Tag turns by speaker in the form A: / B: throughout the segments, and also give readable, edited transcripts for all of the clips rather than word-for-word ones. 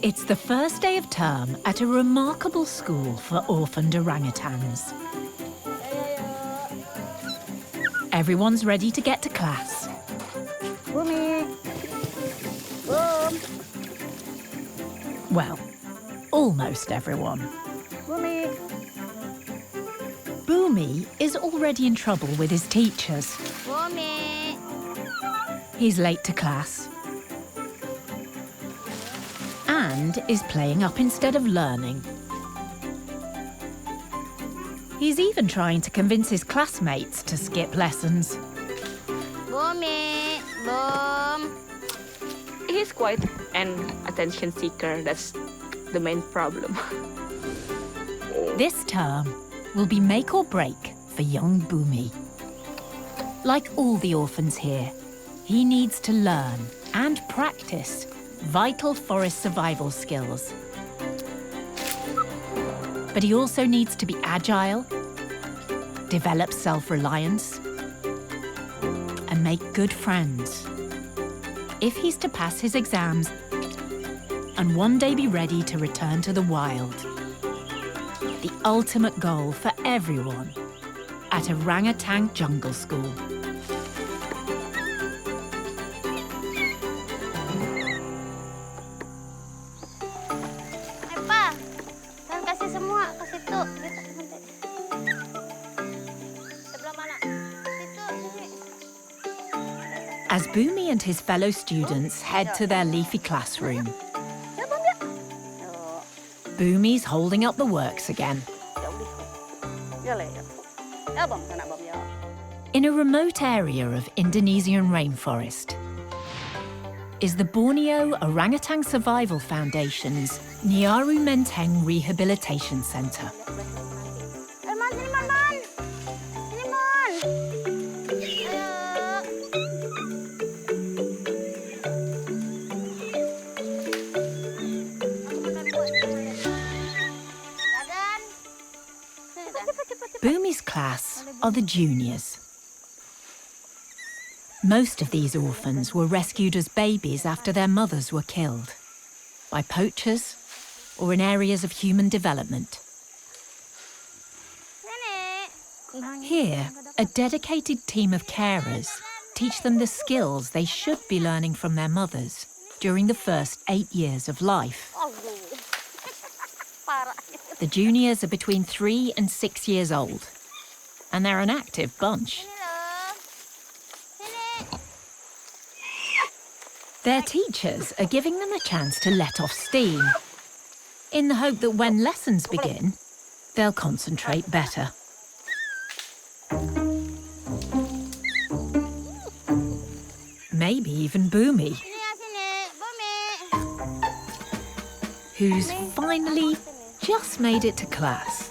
A: It's the first day of term at a remarkable school for orphaned orangutans. Everyone's ready to get to class.
B: Boomy. Boom.
A: Well, almost everyone.
B: Boomy.
A: Boomy is already in trouble with his teachers.
B: Boomy.
A: He's late to class and is playing up instead of learning. He's even trying to convince his classmates to skip lessons.
B: Boomy. Boom.
C: He's quite an attention seeker. That's the main problem.
A: This term will be make or break for young Boomy. Like all the orphans here, he needs to learn and practice vital forest survival skills. But he also needs to be agile, develop self-reliance, and make good friends if he's to pass his exams and one day be ready to return to the wild. The ultimate goal for everyone at Orangutan Jungle School.
B: Pa, jangan kasih semua, kasih tuh. Sebelah mana? Situ, sini.
A: As Boomy and his fellow students head to their leafy classroom, Boomy's holding up the works again. In a remote area of Indonesian rainforest is the Borneo Orangutan Survival Foundation's Nyaru Menteng Rehabilitation Center. Boomy's class are the juniors. Most of these orphans were rescued as babies after their mothers were killed by poachers or in areas of human development. Here, a dedicated team of carers teach them the skills they should be learning from their mothers during the first 8 years of life. The juniors are between 3 and 6 years old, and they're an active bunch. Their teachers are giving them a chance to let off steam, in the hope that when lessons begin, they'll concentrate better. Maybe even Boomy, who's finally just made it to class.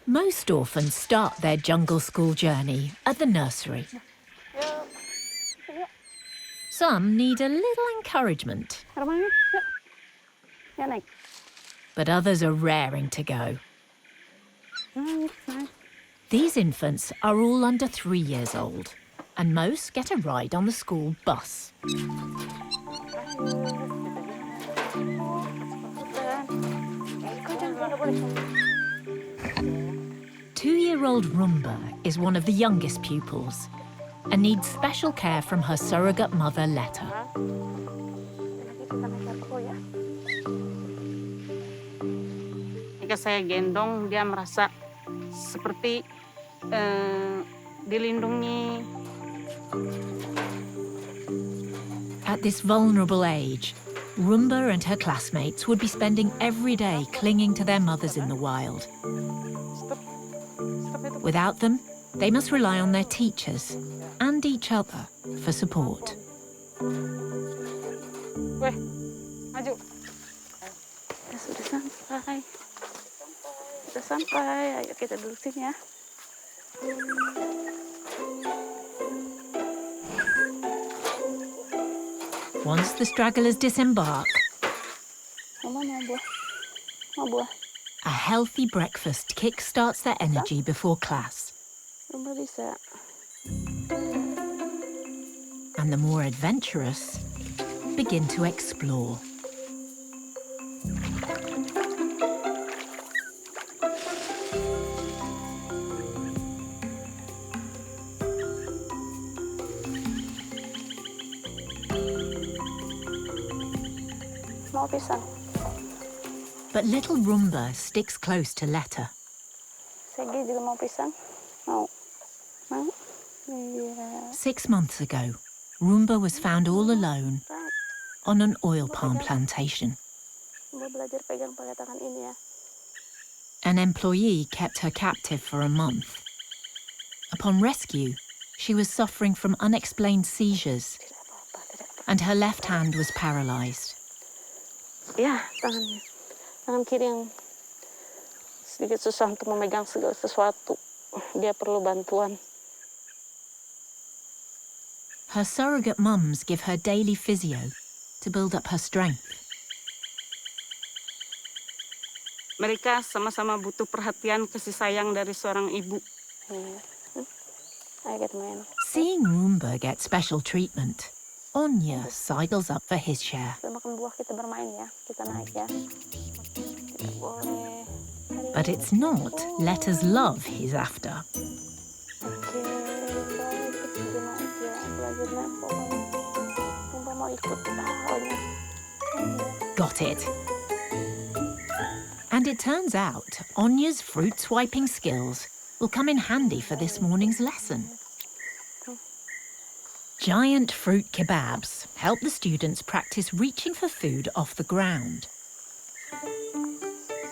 A: Most orphans start their jungle school journey at the nursery. Some need a little encouragement, but others are raring to go. These infants are all under 3 years old, and most get a ride on the school bus. 2-year-old Rumba is one of the youngest pupils and needs special care from her surrogate mother, Letta.
D: Jika saya gendong, dia merasa seperti dilindungi.
A: At this vulnerable age, Rumba and her classmates would be spending every day clinging to their mothers in the wild. Without them, they must rely on their teachers and each other for support.
D: Weh, maju. Ya, sudah sampai. Sudah sampai. Ayo kita duduk sini ya.
A: Once the stragglers disembark,
D: Mama mau buah. Mau buah.
A: A healthy breakfast kickstarts their energy before class.
D: Rumba bisa.
A: And the more adventurous begin to explore.
D: Mau pisang.
A: But little Rumba sticks close to Letta.
D: Segi juga mau pisang. Mau. Mau. Iya.
A: 6 months ago, Rumba was found all alone on an oil palm plantation.
D: Mau belajar pegang pakai tangan ini ya.
A: An employee kept her captive for a month. Upon rescue, she was suffering from unexplained seizures,
D: Tidak apa-apa, tidak apa-apa.
A: and her left hand was paralyzed.
D: Ya, tangannya. Tangan kiri yang sedikit susah untuk memegang segala sesuatu. Dia perlu bantuan.
A: Her surrogate mums give her daily physio to build up her strength.
D: Mereka sama-sama butuh perhatian kasih sayang dari seorang ibu. Ayo kita main.
A: Seeing Rumba get special treatment, Onya sidles up for his share.
D: Kita makan buah, kita bermain ya. Kita naik ya. Kita boleh.
A: But it's not Letta's love he's after.
D: Oke, baik. Kita naik ya. Belajar naik pokoknya. Rumba mau ikut. Onya.
A: Got it. And it turns out Onya's fruit swiping skills will come in handy for this morning's lesson. Giant fruit kebabs help the students practice reaching for food off the ground.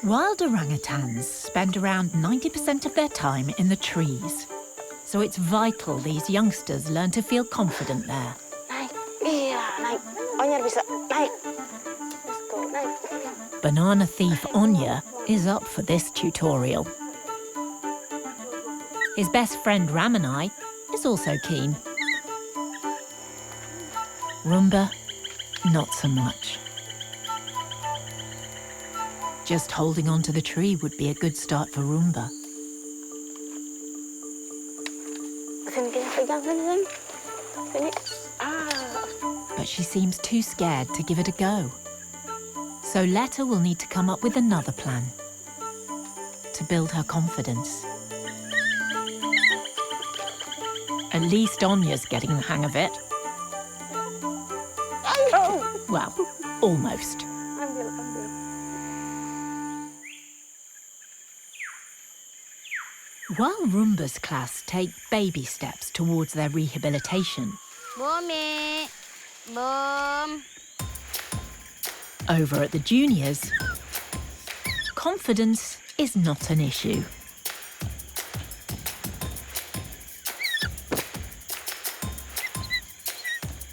A: Wild orangutans spend around 90% of their time in the trees, so it's vital these youngsters learn to feel confident there.
D: Naik. Iya, naik. Onya bisa. Naik. Let's go. Naik.
A: Banana thief Onya is up for this tutorial. His best friend Ramanai is also keen. Rumba, not so much. Just holding on to the tree would be a good start for Rumba.
D: Sini kita pegang sini. Sini.
A: But she seems too scared to give it a go. So Letta will need to come up with another plan to build her confidence. At least Onya's getting the hang of it. Well, almost.
D: Ambil, ambil.
A: While Rumba's class take baby steps towards their rehabilitation,
B: Bumi. Bum.
A: over at the juniors, confidence is not an issue.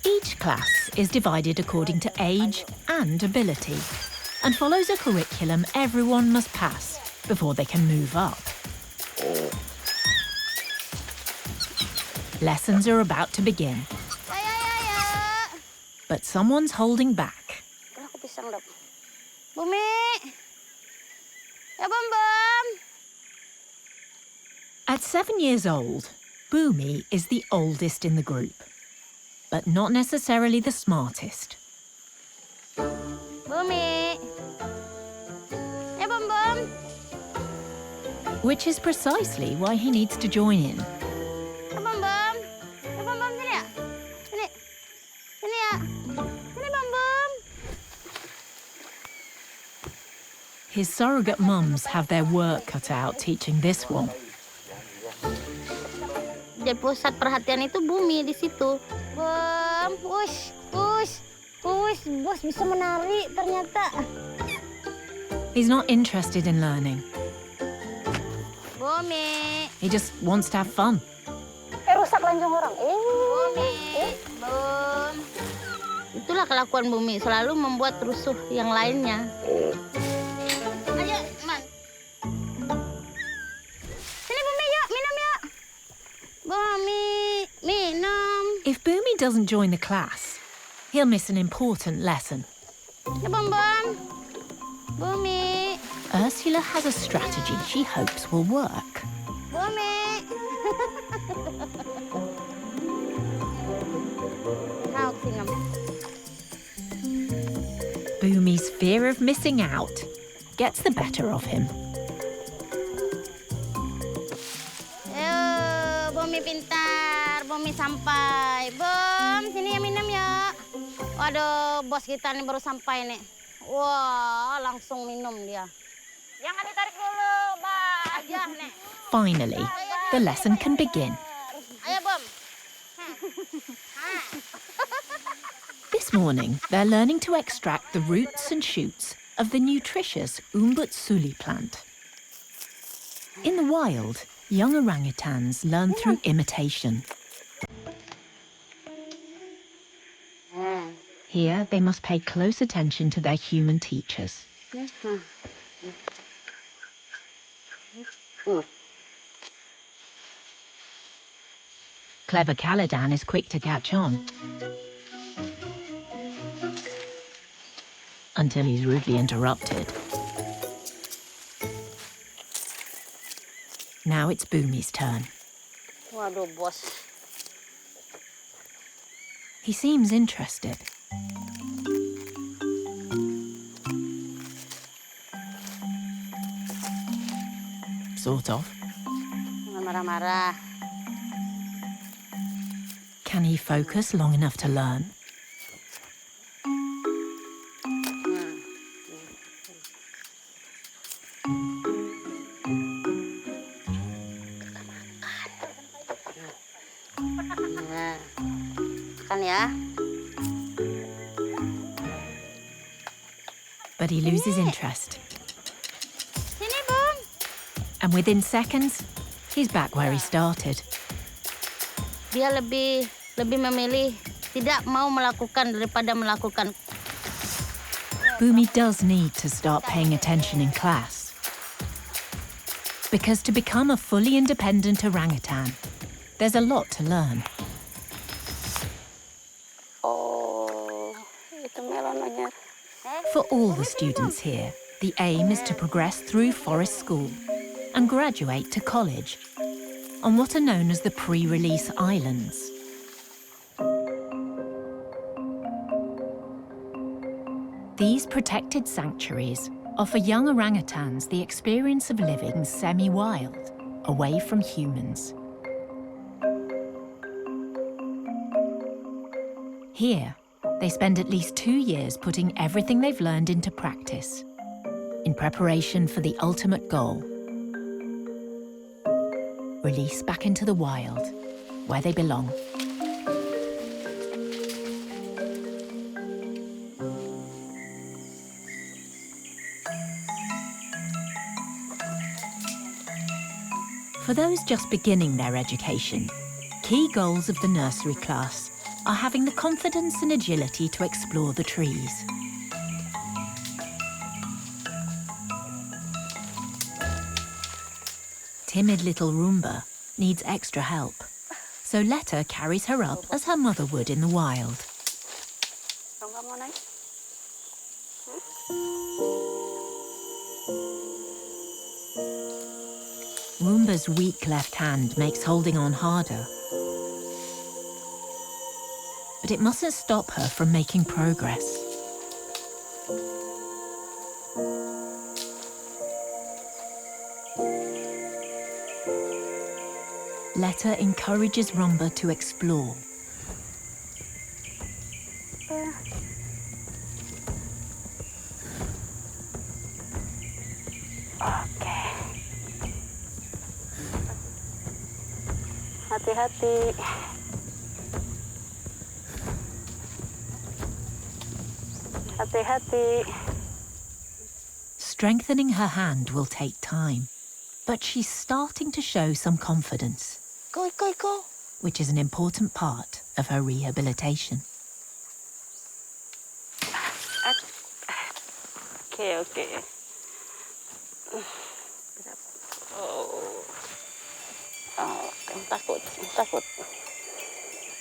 A: Each class is divided according to age and ability and follows a curriculum everyone must pass before they can move up. Lessons are about to begin, but someone's holding back.
B: Aku pisang dong. Bumi. Ya, Bum.
A: At 7 years old, Boomy is the oldest in the group, but not necessarily the smartest.
B: Bumi. Ya, Bum.
A: Which is precisely why he needs to join in.
B: Ya, Bum. Ya, Bum, sini ya. Sini. Sini ya. Sini, Bum.
A: His surrogate mums have their work cut out teaching this one.
B: Jadi pusat perhatian itu Bumi di situ. Bum, push. Bos bisa menari ternyata.
A: He's not interested in learning.
B: Bumi.
A: He just wants to have fun.
D: Rusak lanjung orang.
B: Bumi. Bum. Itulah kelakuan Bumi, selalu membuat rusuh yang lainnya. Ayo, Man. Sini Bumi, yuk, minum yuk. Bumi, minum.
A: If Boomy doesn't join the class, he'll miss an important lesson.
B: Ya, Bum. Bumi.
A: Ursula has a strategy she hopes will work.
B: Bumi. Kau kesini.
A: Boomy's fear of missing out gets the better of him.
B: Ayo, Bumi pintar. Bumi sampai. Bum, sini ya minum ya. Waduh, bos kita nih baru sampai nih. Wah, langsung minum dia. Jangan ditarik dulu, Mbak. Aja nih.
A: Finally, the lesson can begin.
B: Ayo, Bum.
A: This morning, they're learning to extract the roots and shoots of the nutritious umbutsuli plant. In the wild, young orangutans learn through imitation. Here, they must pay close attention to their human teachers. Clever Caladan is quick to catch on. Until he's rudely interrupted. Now it's Boomy's turn.
B: Waduh, bos.
A: He seems interested. Sort of.
B: Jangan marah-marah.
A: Can he focus long enough to learn?
B: Kan ya.
A: But he loses interest.
B: Sini, Bum.
A: And within seconds, he's back where he started.
B: Dia lebih memilih tidak mau melakukan daripada melakukan.
A: Boomy does need to start paying attention in class. Because to become a fully independent orangutan, there's a lot to learn.
D: Oh, itu melonnya.
A: For all the students here, the aim is to progress through forest school and graduate to college on what are known as the pre-release islands. These protected sanctuaries offer young orangutans the experience of living semi-wild, away from humans. Here, they spend at least 2 years putting everything they've learned into practice, in preparation for the ultimate goal: release back into the wild, where they belong. For those just beginning their education, key goals of the nursery class are having the confidence and agility to explore the trees. Timid little Rumba needs extra help, so Letta carries her up as her mother would in the wild.
D: Rumba mau naik?
A: Rumba's weak left hand makes holding on harder. But it mustn't stop her from making progress. Letta encourages Rumba to explore.
D: Oke. Hati-hati. Hati-hati.
A: Strengthening her hand will take time, but she's starting to show some confidence,
D: Go.
A: which is an important part of her rehabilitation.
D: Oke. Oh, takut.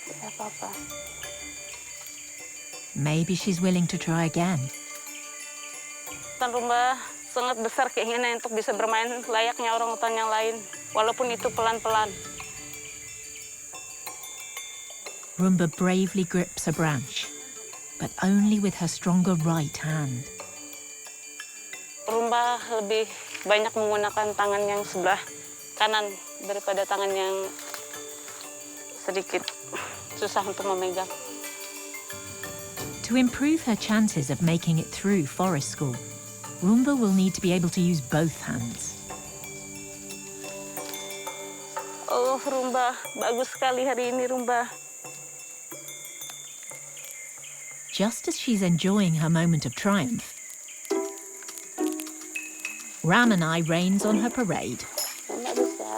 D: Tidak apa-apa.
A: Maybe she's willing to try again.
D: Tan Rumba, sangat besar keinginan untuk bisa bermain layaknya orangutan yang lain, walaupun itu pelan-pelan.
A: Rumba bravely grips a branch, but only with her stronger right hand.
D: Rumba lebih banyak menggunakan tangan yang sebelah kanan daripada tangan yang sedikit susah untuk memegang.
A: To improve her chances of making it through forest school, Rumba will need to be able to use both hands.
D: Oh, Rumba, bagus sekali hari ini, Rumba.
A: Just as she's enjoying her moment of triumph, Ramanai rains on her parade.
D: Nggak bisa.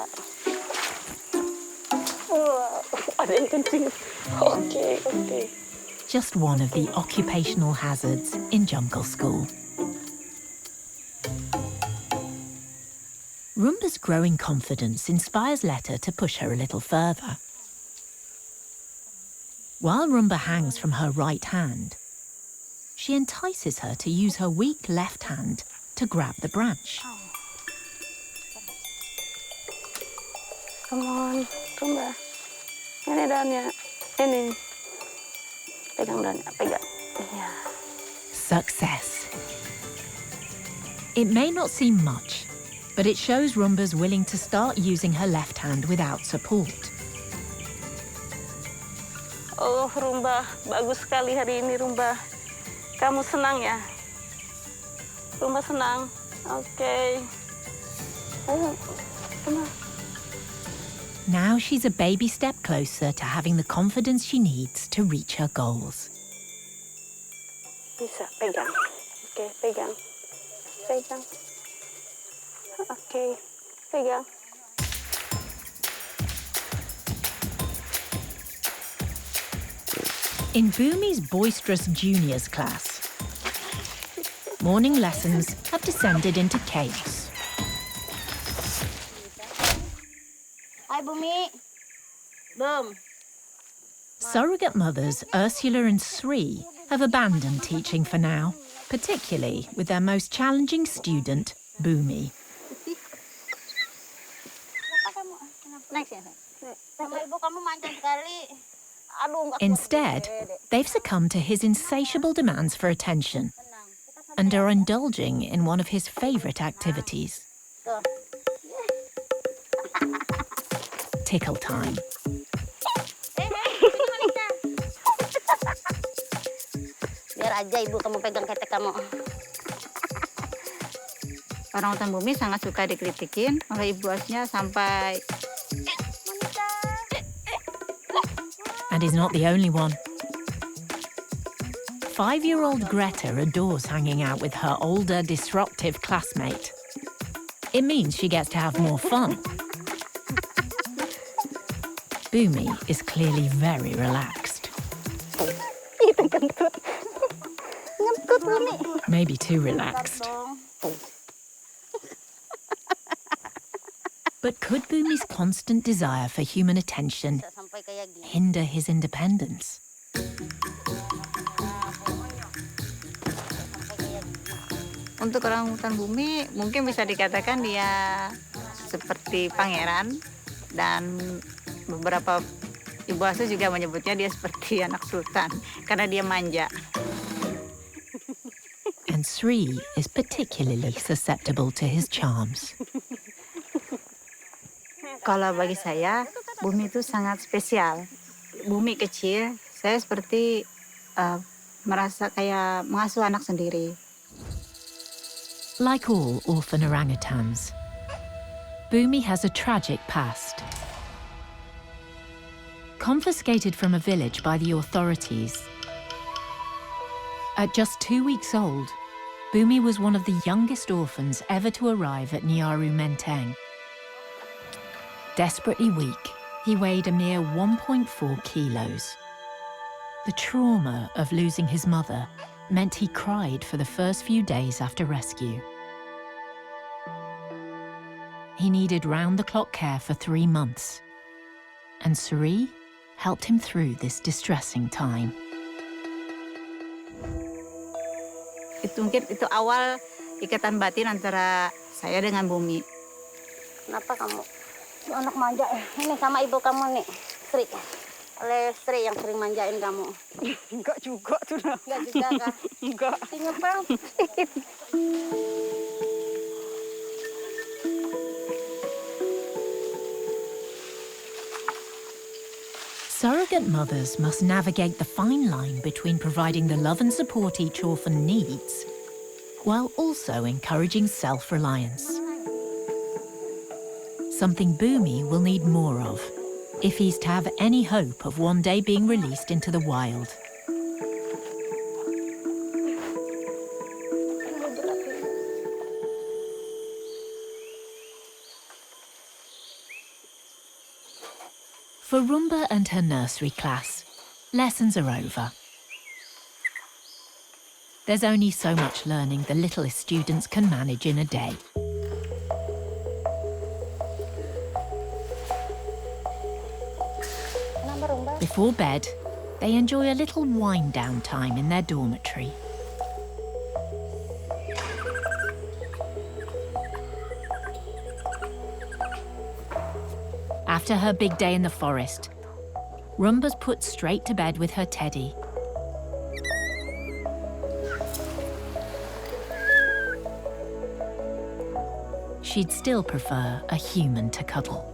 D: Wah, ada yang kencing. Oke.
A: Just one of the occupational hazards in jungle school. Rumba's growing confidence inspires Letta to push her a little further. While Rumba hangs from her right hand, she entices her to use her weak left hand to grab the branch.
D: Come on, Rumba. Ini daunnya. Ini. Pegang daunnya, pegang. Yeah.
A: Success. It may not seem much, but it shows Rumba's willing to start using her left hand without support.
D: Oh, Rumba, bagus sekali hari ini, Rumba. Kamu senang ya? Rumba senang? Oke. Ayo, come on.
A: Now she's a baby step closer to having the confidence she needs to reach her goals.
D: Bisa, pegang. Oke, pegang. Pegang. Oke, pegang.
A: In Boomy's boisterous juniors class, morning lessons have descended into chaos.
B: Hi, Bumi. Boom.
A: Surrogate mothers Ursula and Sri have abandoned teaching for now, particularly with their most challenging student, Boomy.
B: Next ya. Sama ibu kamu manjang sekali. Aduh, enggak.
A: Instead, they've succumbed to his insatiable demands for attention and are indulging in one of his favorite activities.
B: Tuh.
A: Tickle time.
B: Biar aja ibu kamu pegang ketek kamu.
E: Orangutan Bumi sangat suka dikritikin oleh ibu asnya sampai...
A: And is not the only one. 5-year-old Greta adores hanging out with her older, disruptive classmate. It means she gets to have more fun. Boomy is clearly very relaxed.
B: Ngentut Bumi.
A: Maybe too relaxed. But could Boomy's constant desire for human attention
B: Sampai kayak gini.
A: hinder his independence?
E: Untuk orangutan Bumi mungkin bisa dikatakan dia seperti pangeran, dan beberapa ibu asuh juga menyebutnya dia seperti anak sultan karena dia manja.
A: And Sri is particularly susceptible to his charms.
E: Kalau bagi saya, Bumi itu sangat spesial. Bumi kecil, saya seperti merasa kayak mengasuh anak sendiri.
A: Like all orphan orangutans, Boomy has a tragic past. Confiscated from a village by the authorities, at just 2 weeks old, Boomy was one of the youngest orphans ever to arrive at Nyaru Menteng. Desperately weak, he weighed a mere 1.4 kilos. The trauma of losing his mother meant he cried for the first few days after rescue. He needed round-the-clock care for 3 months, and Suri helped him through this distressing time.
E: Itu mungkin itu awal ikatan batin antara saya dengan Bumi.
B: Kenapa kamu? Si anak manja ini sama ibu kamu nih, Sri. Oleh Sri yang sering manjain kamu.
D: Enggak juga tuh.
B: Enggak juga kah?
D: Enggak.
B: Nyepel.
A: Surrogate mothers must navigate the fine line between providing the love and support each orphan needs, while also encouraging self-reliance. Something Boomy will need more of, if he's to have any hope of one day being released into the wild. For Rumba and her nursery class, lessons are over. There's only so much learning the littlest students can manage in a day. Before bed, they enjoy a little wind-down time in their dormitory. After her big day in the forest, Rumba's put straight to bed with her teddy. She'd still prefer a human to cuddle.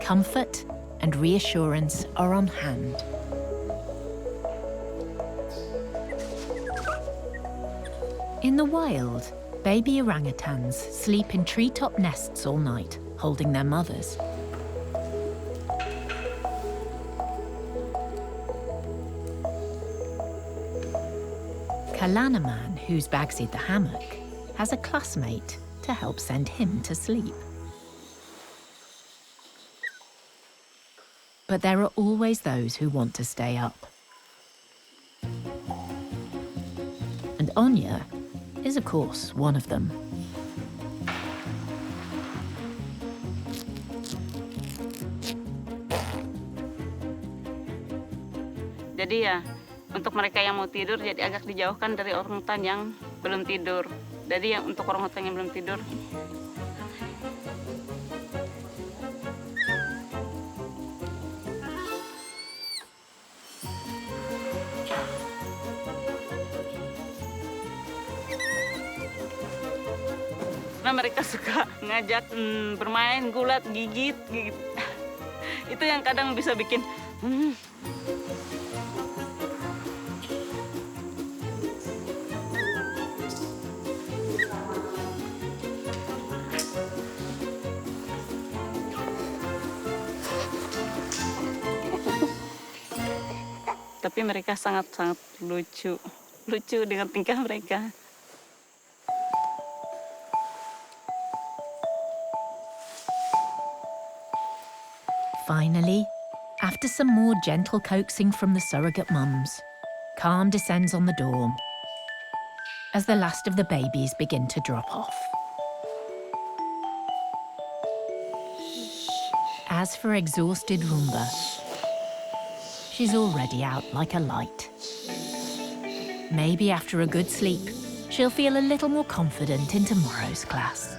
A: Comfort and reassurance are on hand. In the wild, baby orangutans sleep in treetop nests all night, holding their mothers. Kalanaman, who's Bagsied the hammock, has a classmate to help send him to sleep. But there are always those who want to stay up. And Anya is, of course, one of them.
D: Jadi ya, untuk mereka yang mau tidur jadi agak dijauhkan dari orangutan yang belum tidur. Jadi yang untuk orangutan yang belum tidur, nah mereka suka ngajak bermain, gulat, gigit. Itu yang kadang bisa bikin tapi mereka sangat-sangat lucu dengan tingkah mereka.
A: Finally, after some more gentle coaxing from the surrogate mums, calm descends on the dorm as the last of the babies begin to drop off. As for exhausted Rumba, she's already out like a light. Maybe after a good sleep, she'll feel a little more confident in tomorrow's class.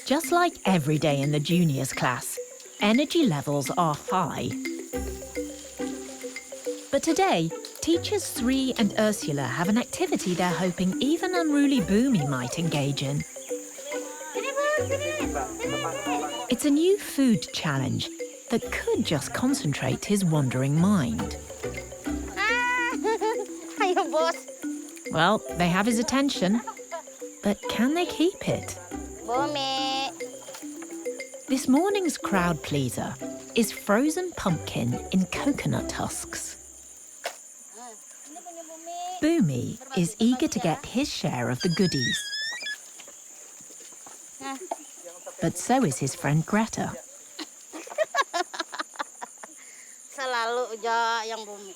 A: Just like every day in the juniors class, energy levels are high. But today, teachers Sri and Ursula have an activity they're hoping even Unruly Boomy might engage in. It's a new food challenge that could just concentrate his wandering mind.
B: Ayo, bos.
A: Well, they have his attention, but can they keep it?
B: Bumi.
A: This morning's crowd pleaser is frozen pumpkin in coconut husks. Boomy is eager to get his share of the goodies. But so is his friend Greta.
B: Selalu aja yang Bumi.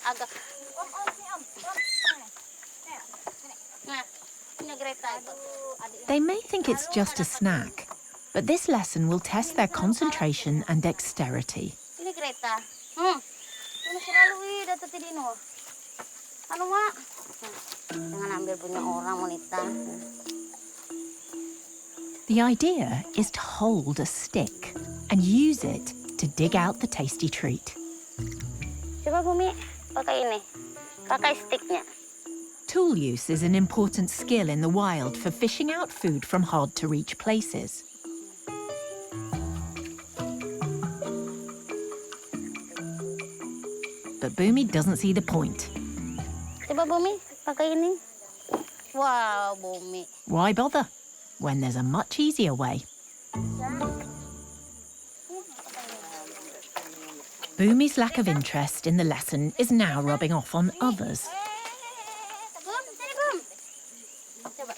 B: Agak. Nah,
A: They may think it's just a snack, but this lesson will test their concentration and dexterity.
B: Ini Greta. Ini selalu datang di sini. Anu mak, jangan ambil punya orang wanita.
A: The idea is to hold a stick and use it to dig out the tasty treat.
B: Coba Bumi, pakai ini, pakai sticknya.
A: Tool use is an important skill in the wild for fishing out food from hard-to-reach places. But Boomy doesn't see the point.
B: Coba Bumi, pakai ini. Wow, Bumi.
A: Why bother when there's a much easier way? Boomy's lack of interest in the lesson is now rubbing off on others.
B: Bum, sini Bum. Coba.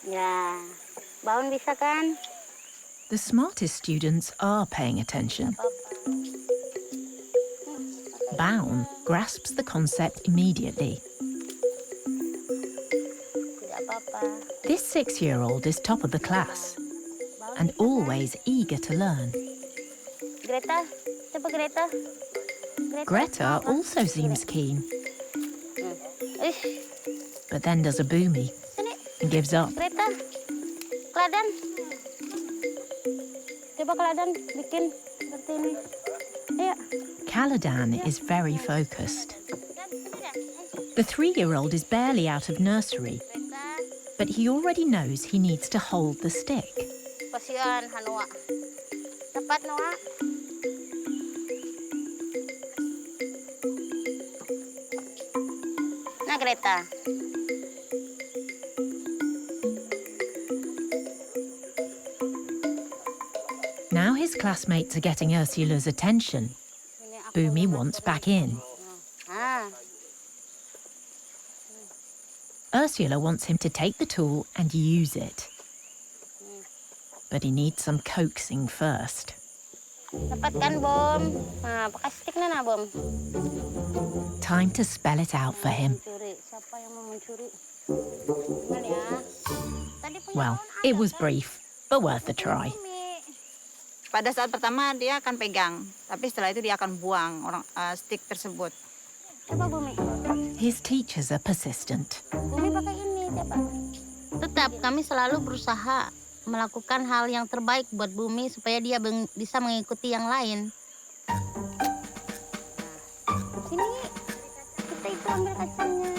B: Ya, Baun bisa kan?
A: The smartest students are paying attention. Baun grasps the concept immediately.
B: Tidak apa-apa.
A: This 6-year-old is top of the class and always eager to learn.
B: Greta, coba Greta.
A: Greta also seems keen,
B: Ish,
A: but then does a Boomy
B: sini,
A: and gives up.
B: Greta. Keladan. Coba Keladan bikin seperti ini. Ayo.
A: Caladan is very focused. The 3-year-old is barely out of nursery, but he already knows he needs to hold the stick.
B: Kasihan Hanua. Dapat Noah. Nah Greta.
A: Now his classmates are getting Ursula's attention. Boomy wants back in.
B: Ah,
A: Ursula wants him to take the tool and use it. But he needs some coaxing first.
B: dapat kan Bom? Nah, pakai sticknya nah Bom.
A: Time to spell it out for him.
B: Mencuri. Siapa yang mau mencuri? Gimana ya? Tadi punya
A: Well,
B: Baun
A: it
B: ada
A: was
B: kan?
A: brief, but worth a try.
B: Bumi.
E: Pada saat pertama dia akan pegang, tapi setelah itu dia akan buang stick tersebut.
B: Coba Bumi.
A: His teachers are persistent.
B: Bumi pakai ini, coba. Tetap kami selalu berusaha melakukan hal yang terbaik buat Bumi supaya dia bisa mengikuti yang lain. Sini, kita itu ambil kacangnya.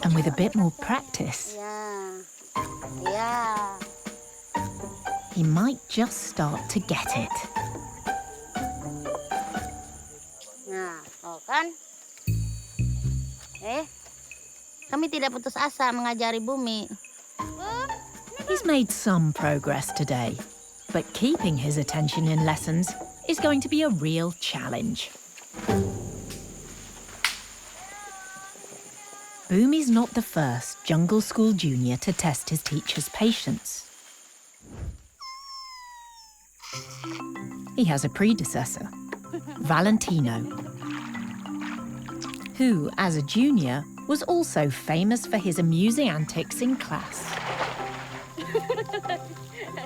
A: And with a bit more practice,
B: Ya,
A: he might just start to get it.
B: Nah, kan? Kami tidak putus asa mengajari Bumi.
A: He's made some progress today, but keeping his attention in lessons is going to be a real challenge. Boomy's not the first Jungle School junior to test his teacher's patience. He has a predecessor, Valentino, who, as a junior, was also famous for his amusing antics in class.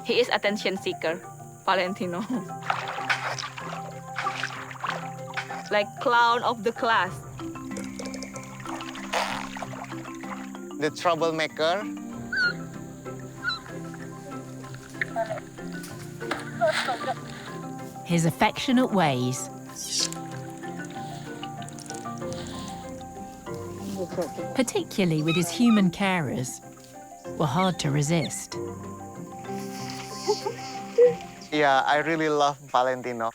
C: He is attention seeker, Valentino. Like clown of the class.
F: The troublemaker.
A: His affectionate ways particularly with his human carers, were hard to resist.
F: Yeah, I really love Valentino.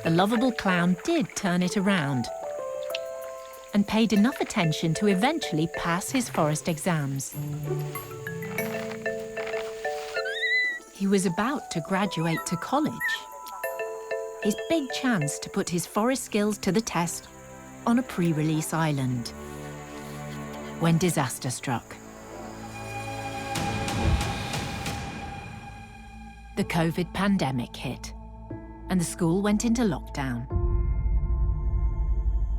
A: The lovable clown did turn it around and paid enough attention to eventually pass his forest exams. He was about to graduate to college. His big chance to put his forest skills to the test on a pre-release island, when disaster struck. The COVID pandemic hit, and the school went into lockdown.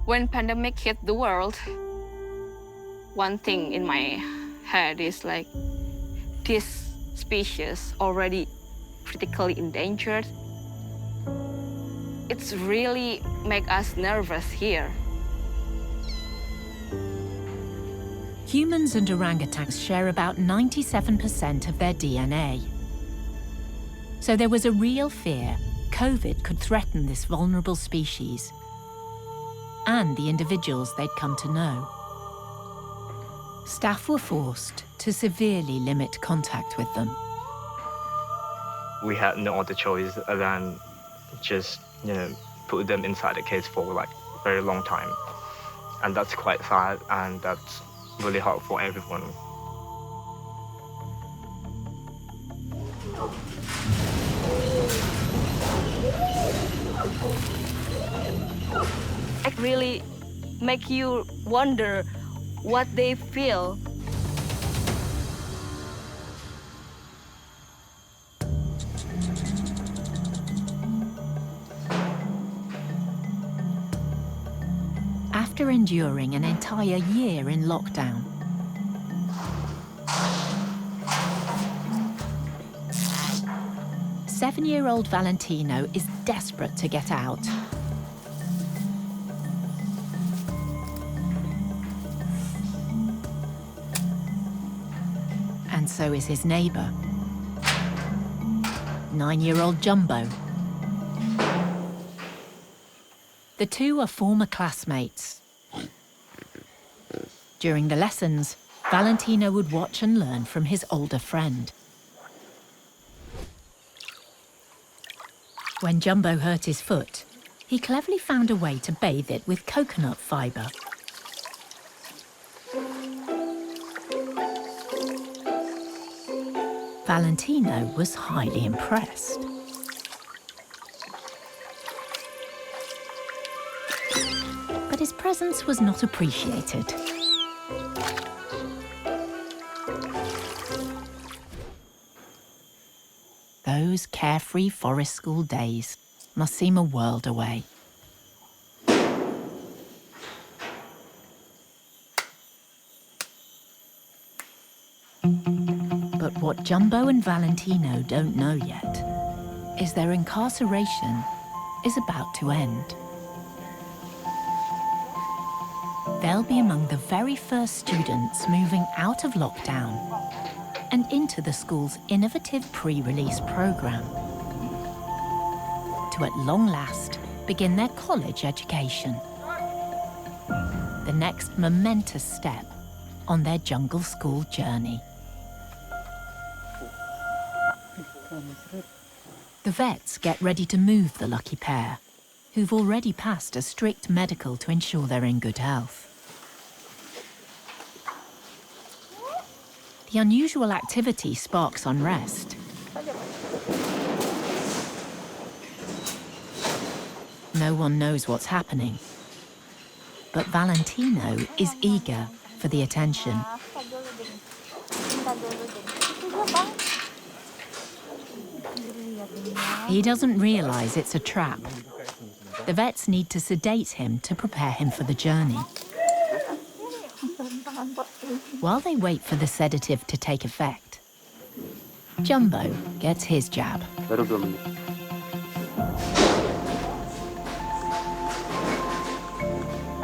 C: When pandemic hit the world, one thing in my head is like, this species already critically endangered. It's really make us nervous here.
A: Humans and orangutans share about 97% of their DNA. So there was a real fear COVID could threaten this vulnerable species and the individuals they'd come to know. Staff were forced to severely limit contact with them.
G: We had no other choice than just, put them inside the cage for like a very long time. And that's quite sad, and that's really hard for everyone.
C: It really make you wonder what they feel.
A: After enduring an entire year in lockdown, seven-year-old Valentino is desperate to get out. And so is his neighbour, 9-year-old Jumbo. The two are former classmates. During the lessons, Valentino would watch and learn from his older friend. When Jumbo hurt his foot, he cleverly found a way to bathe it with coconut fibre. Valentino was highly impressed. But his presence was not appreciated. Those carefree forest school days must seem a world away. But what Jumbo and Valentino don't know yet is their incarceration is about to end. They'll be among the very first students moving out of lockdown and into the school's innovative pre-release program to, at long last, begin their college education. The next momentous step on their jungle school journey. The vets get ready to move the lucky pair, who've already passed a strict medical to ensure they're in good health. The unusual activity sparks unrest. No one knows what's happening, but Valentino is eager for the attention. He doesn't realize it's a trap. The vets need to sedate him to prepare him for the journey. While they wait for the sedative to take effect, Jumbo gets his jab.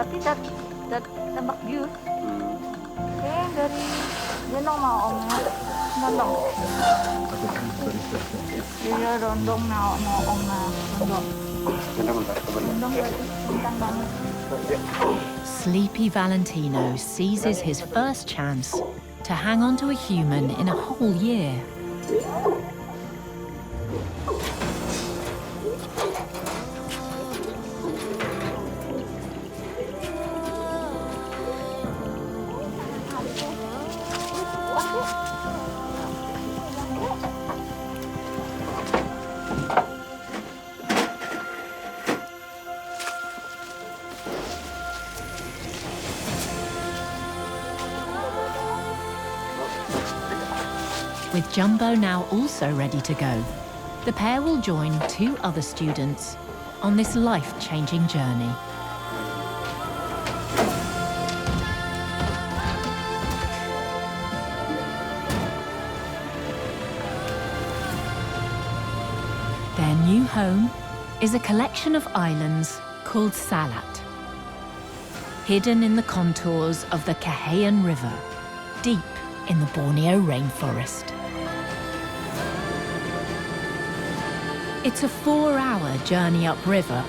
E: Tapi dat tembak bius. Kayaknya dari gendong mau omnya. Gendong. Iya rondong mau omnya. Rondong. Rondong berarti bintang banget.
A: Sleepy Valentino seizes his first chance to hang on to a human in a whole year. With Jumbo now also ready to go, the pair will join two other students on this life-changing journey. Their new home is a collection of islands called Salat, hidden in the contours of the Kahayan River, deep in the Borneo rainforest. It's a 4-hour journey upriver.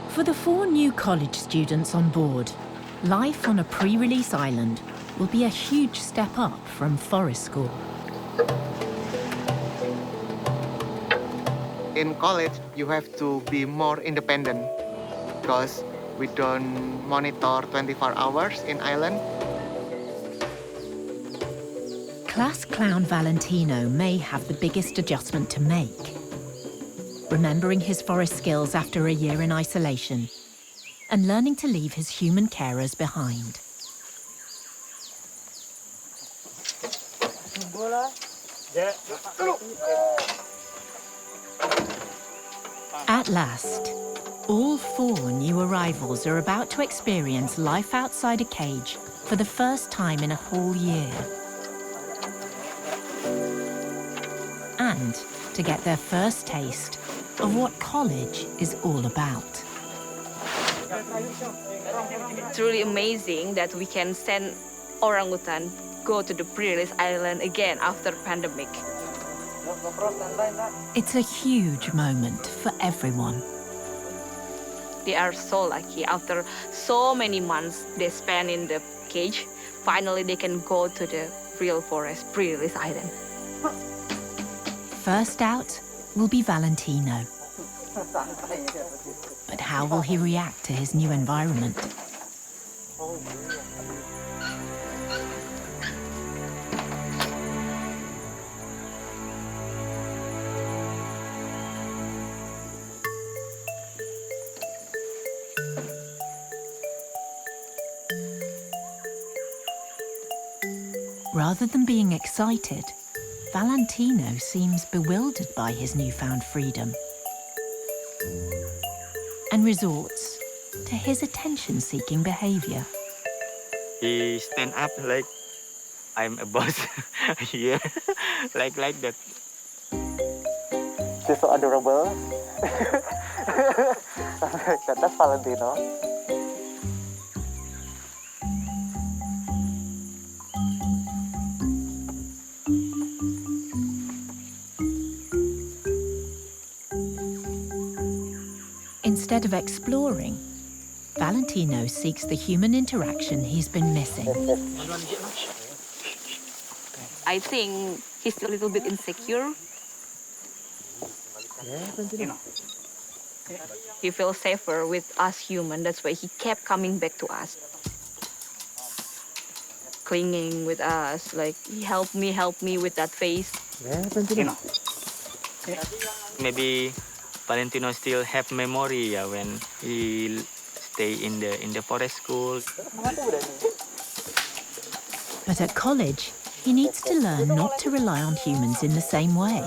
A: For the 4 new college students on board, life on a pre-release island will be a huge step up from forest school.
F: In college, you have to be more independent because we don't monitor 24 hours in island.
A: Class clown Valentino may have the biggest adjustment to make. Remembering his forest skills after a year in isolation and learning to leave his human carers behind. At last, all 4 new arrivals are about to experience life outside a cage for the first time in a whole year. And to get their first taste of what college is all about.
C: It's really amazing that we can send orangutan go to the pre-release island again after pandemic.
A: It's a huge moment for everyone.
C: They are so lucky. After so many months they spend in the cage, finally they can go to the real forest pre-release island.
A: First out will be Valentino. But how will he react to his new environment? Rather than being excited, Valentino seems bewildered by his newfound freedom and resorts to his attention-seeking behavior.
H: He stand up like I'm a boss here, like that.
F: She's so adorable. That's Valentino.
A: Instead of exploring, Valentino seeks the human interaction he's been missing.
C: I think he's a little bit insecure. He feels safer with us human, that's why he kept coming back to us. Clinging with us, like, help me with that face.
H: Maybe Valentino still have memory when he stay in the forest school.
A: But at college, he needs to learn not to rely on humans in the same way.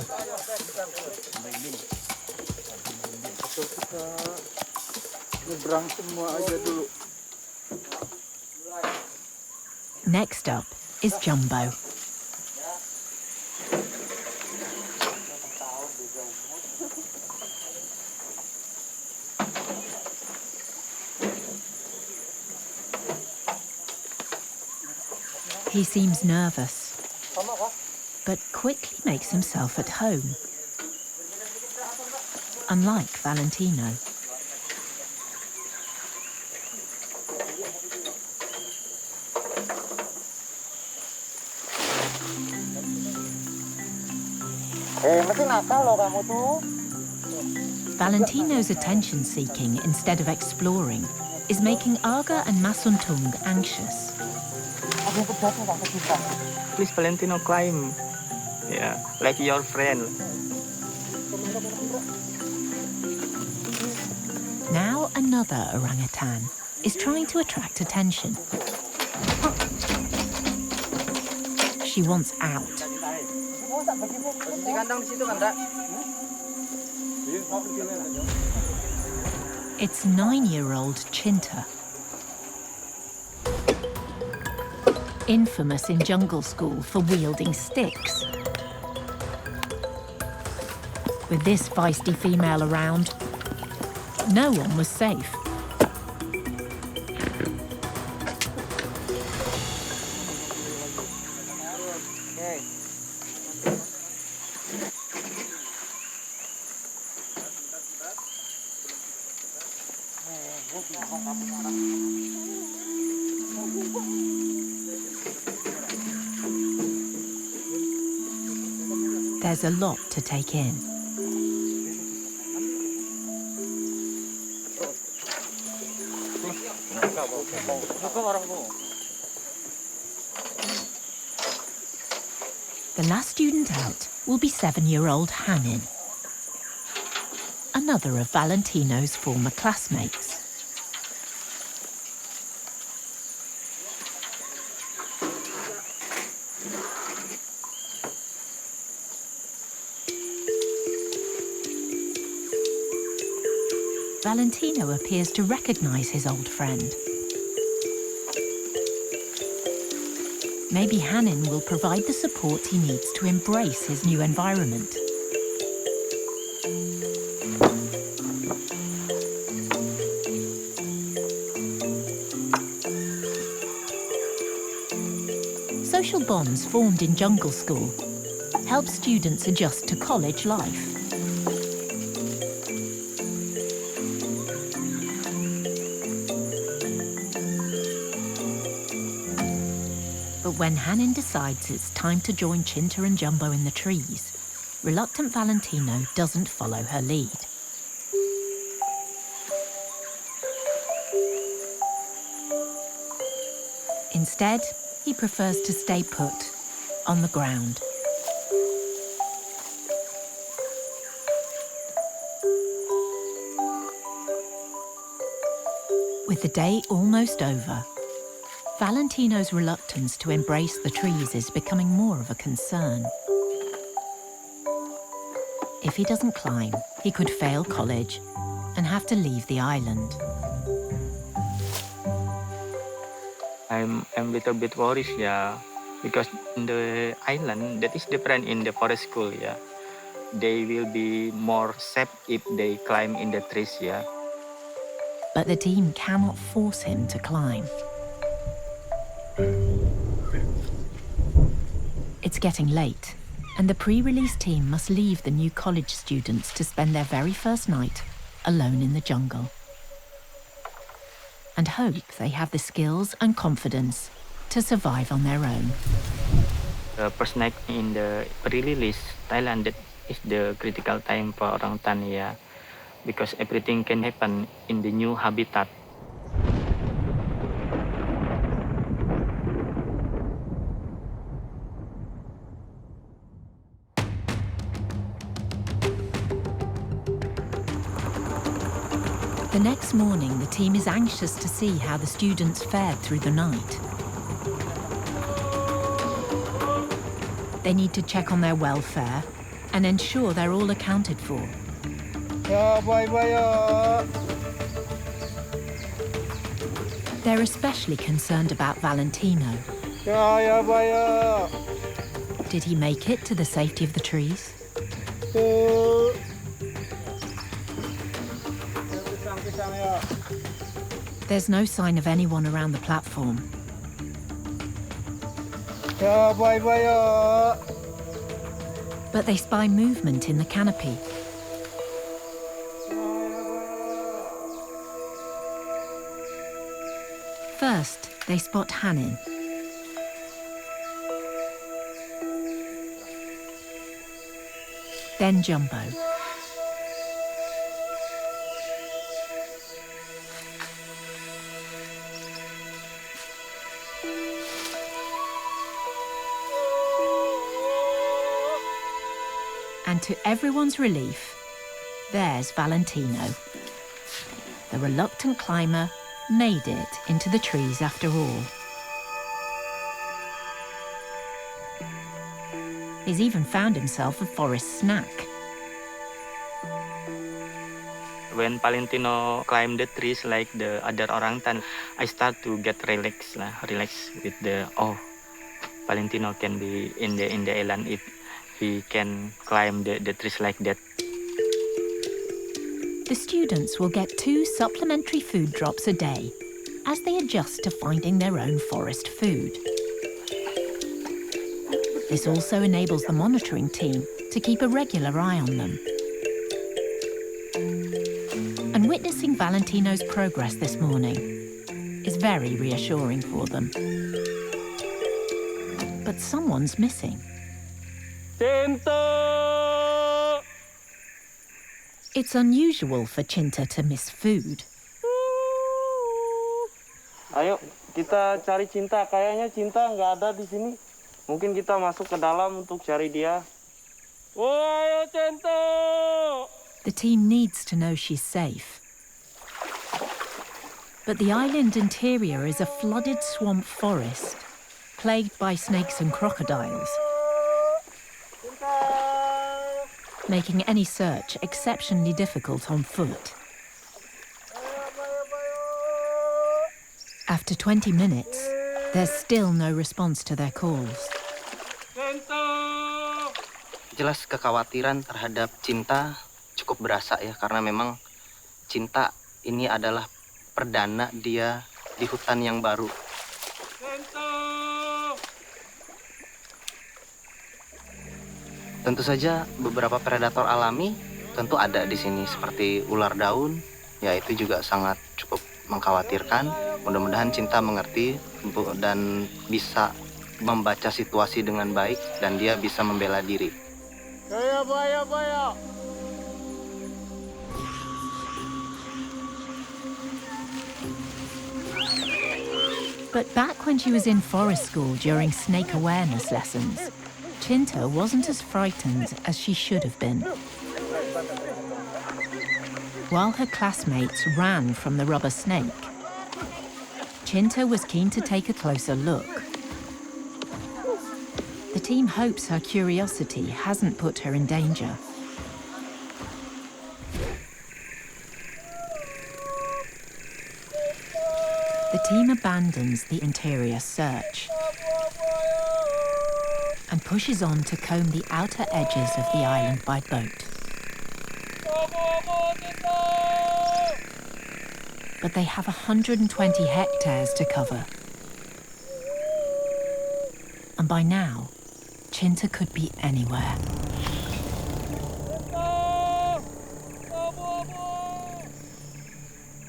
A: Next up is Jumbo. He seems nervous, but quickly makes himself at home. Unlike Valentino.
F: Masih nakal loh kamu tuh.
A: Valentino's attention-seeking instead of exploring is making Aga and Masuntung anxious.
H: Please, Valentino, climb. Yeah, like your friend.
A: Now another orangutan is trying to attract attention. She wants out. It's 9-year-old Chinta. Infamous in jungle school for wielding sticks. With this feisty female around, no one was safe. There's a lot to take in. The last student out will be 7-year-old Hanin, another of Valentino's former classmates. Valentino appears to recognize his old friend. Maybe Hanin will provide the support he needs to embrace his new environment. Social bonds formed in jungle school help students adjust to college life. But when Hanin decides it's time to join Chinta and Jumbo in the trees, reluctant Valentino doesn't follow her lead. Instead, he prefers to stay put, on the ground. With the day almost over, Valentino's reluctance to embrace the trees is becoming more of a concern. If he doesn't climb, he could fail college and have to leave the island.
H: I'm a little bit worried, because in the island, that is different in the forest school, They will be more safe if they climb in the trees,
A: But the team cannot force him to climb. It's getting late, and the pre-release team must leave the new college students to spend their very first night alone in the jungle, and hope they have the skills and confidence to survive on their own.
H: The first night in the pre-release Thailand, that is the critical time for orangutan, because everything can happen in the new habitat.
A: The next morning, the team is anxious to see how the students fared through the night. They need to check on their welfare and ensure they're all accounted for. They're especially concerned about Valentino. Did he make it to the safety of the trees? There's no sign of anyone around the platform. But they spy movement in the canopy. First, they spot Hanin. Then Jumbo. And to everyone's relief, there's Valentino. The reluctant climber made it into the trees after all. He's even found himself a forest snack.
H: When Valentino climbed the trees like the other orangutan, I start to get relaxed with the Valentino can be in the island if he can climb the trees like that.
A: The students will get 2 supplementary food drops a day as they adjust to finding their own forest food. This also enables the monitoring team to keep a regular eye on them. And witnessing Valentino's progress this morning is very reassuring for them. But someone's missing.
I: Cinta!
A: It's unusual for Cinta to miss food.
I: Ayo, kita cari Cinta. Kayaknya Cinta nggak ada di sini. Mungkin kita masuk ke dalam untuk cari dia. Ayo, Cinta!
A: The team needs to know she's safe. But the island interior is a flooded swamp forest, plagued by snakes and crocodiles, making any search exceptionally difficult on foot. After 20 minutes, there's still no response to their calls.
J: Jelas kekhawatiran terhadap Cinta cukup berasa ya, karena memang Cinta ini adalah perdana dia di hutan yang baru. Tentu saja beberapa predator alami tentu ada di sini seperti ular daun, ya itu juga sangat cukup mengkhawatirkan. Mudah-mudahan Cinta mengerti dan bisa membaca situasi dengan baik dan dia bisa membela diri.
I: Bahaya.
A: But back when she was in forest school during snake awareness lessons, Cinta wasn't as frightened as she should have been. While her classmates ran from the rubber snake, Cinta was keen to take a closer look. The team hopes her curiosity hasn't put her in danger. The team abandons the interior search and pushes on to comb the outer edges of the island by boat. But they have 120 hectares to cover. And by now, Cinta could be anywhere.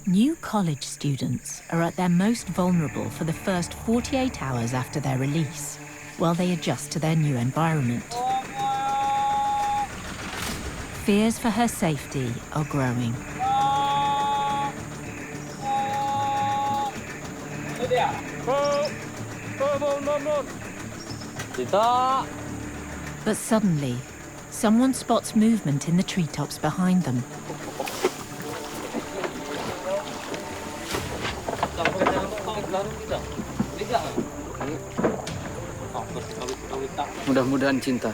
A: New college students are at their most vulnerable for the first 48 hours after their release, while they adjust to their new environment. Fears for her safety are growing. But suddenly, someone spots movement in the treetops behind them.
J: Mudah-mudahan Cinta.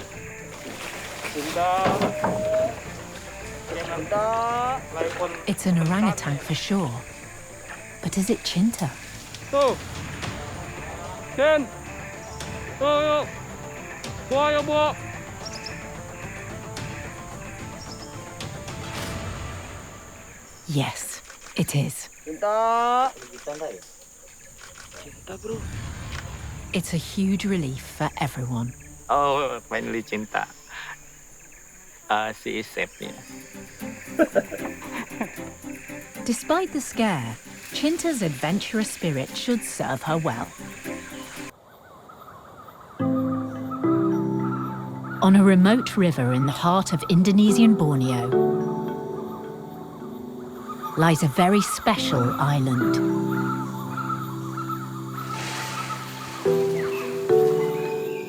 A: It's an orangutan for sure. But is it Cinta?
I: Tuh. Ken. Tuh. Buaya, Bu.
A: Yes, it is.
I: Cinta. Cinta, bro.
A: It's a huge relief for everyone.
H: Oh, finally Cinta. She is safe. Yeah.
A: Despite the scare, Cinta's adventurous spirit should serve her well. On a remote river in the heart of Indonesian Borneo lies a very special island.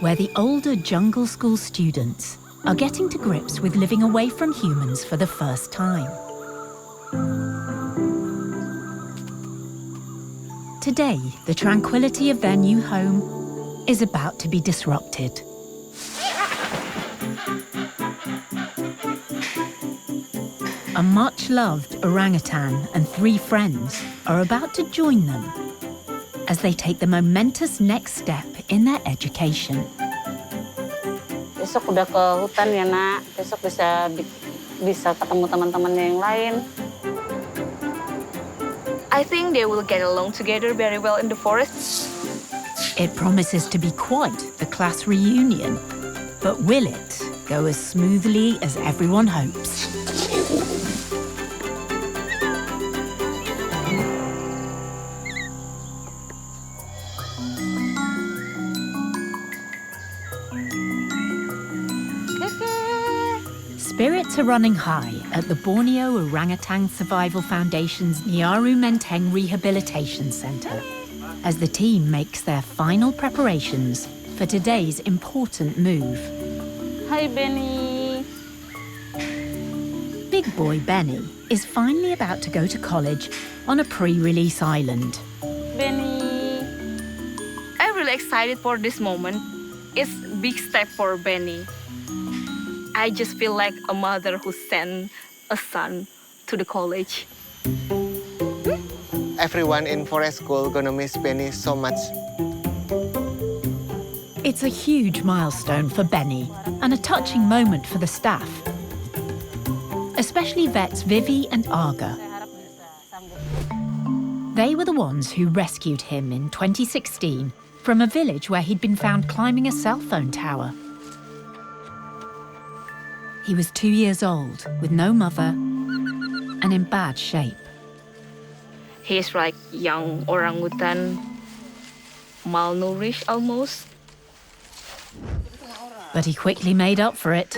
A: Where the older jungle school students are getting to grips with living away from humans for the first time. Today, the tranquility of their new home is about to be disrupted. a much-loved orangutan and 3 friends are about to join them as they take the momentous next step in their education.
D: Besok udah ke hutan ya nak, besok bisa ketemu teman-temannya yang lain.
C: I think they will get along together very well in the forest.
A: It promises to be quite the class reunion, but will it go as smoothly as everyone hopes? Spirits are running high at the Borneo Orangutan Survival Foundation's Nyaru Menteng Rehabilitation Centre as the team makes their final preparations for today's important move.
D: Hi Beni.
A: Big boy Beni is finally about to go to college on a pre-release island.
D: Beni.
C: I'm really excited for this moment. It's a big step for Beni. I just feel like a mother who sent a son to the college.
F: Everyone in forest school gonna miss Beni so much.
A: It's a huge milestone for Beni and a touching moment for the staff, especially vets Vivi and Arga. They were the ones who rescued him in 2016 from a village where he'd been found climbing a cell phone tower. He was 2 years old, with no mother, and in bad shape.
C: He's like young orangutan, malnourished almost.
A: But he quickly made up for it,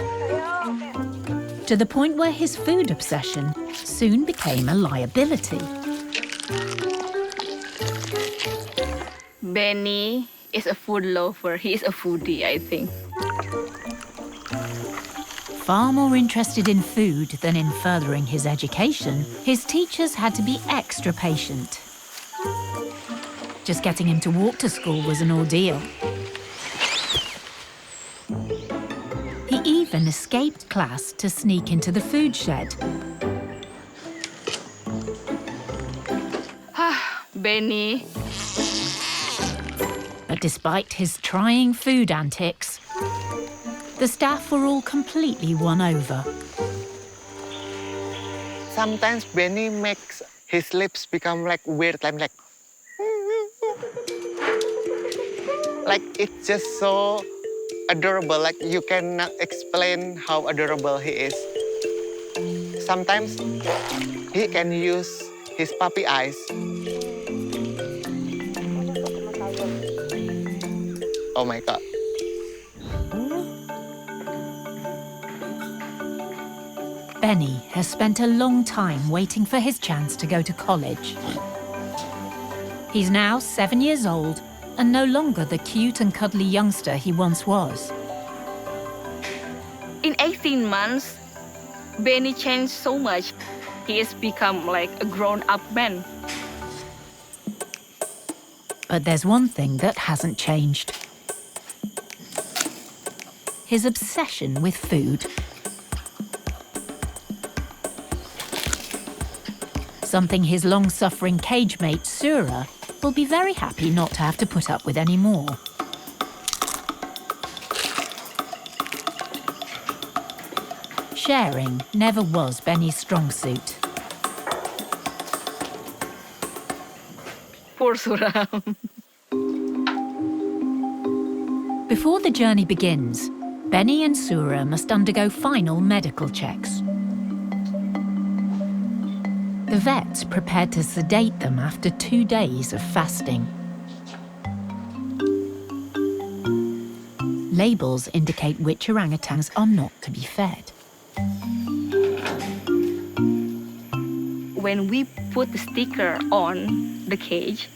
A: to the point where his food obsession soon became a liability.
C: Beni is a food lover. He is a foodie, I think.
A: Far more interested in food than in furthering his education, his teachers had to be extra patient. Just getting him to walk to school was an ordeal. He even escaped class to sneak into the food shed.
C: Beni.
A: But despite his trying food antics, the staff were all completely won over.
F: Sometimes Beni makes his lips become like weird, like it's just so adorable. Like you cannot explain how adorable he is. Sometimes he can use his puppy eyes. Oh my God.
A: Beni has spent a long time waiting for his chance to go to college. He's now 7 years old and no longer the cute and cuddly youngster he once was.
C: In 18 months, Beni changed so much. He has become like a grown-up man.
A: But there's one thing that hasn't changed. His obsession with food. Something his long-suffering cage mate, Sura, will be very happy not to have to put up with anymore. Sharing never was Beni's strong suit.
C: Poor Sura.
A: Before the journey begins, Beni and Sura must undergo final medical checks. The vet's prepared to sedate them after 2 days of fasting. Labels indicate which orangutans are not to be fed.
C: When we put the sticker on the cage,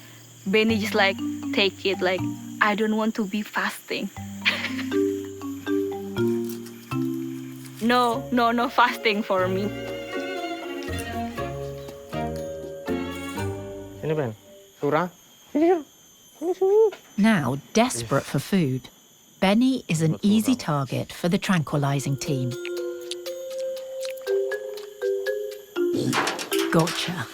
C: Beni just like take it like, I don't want to be fasting. No fasting for me.
I: Sini Ben, Sura.
A: Now desperate for food, Beni is an easy target for the tranquilizing team. Gotcha.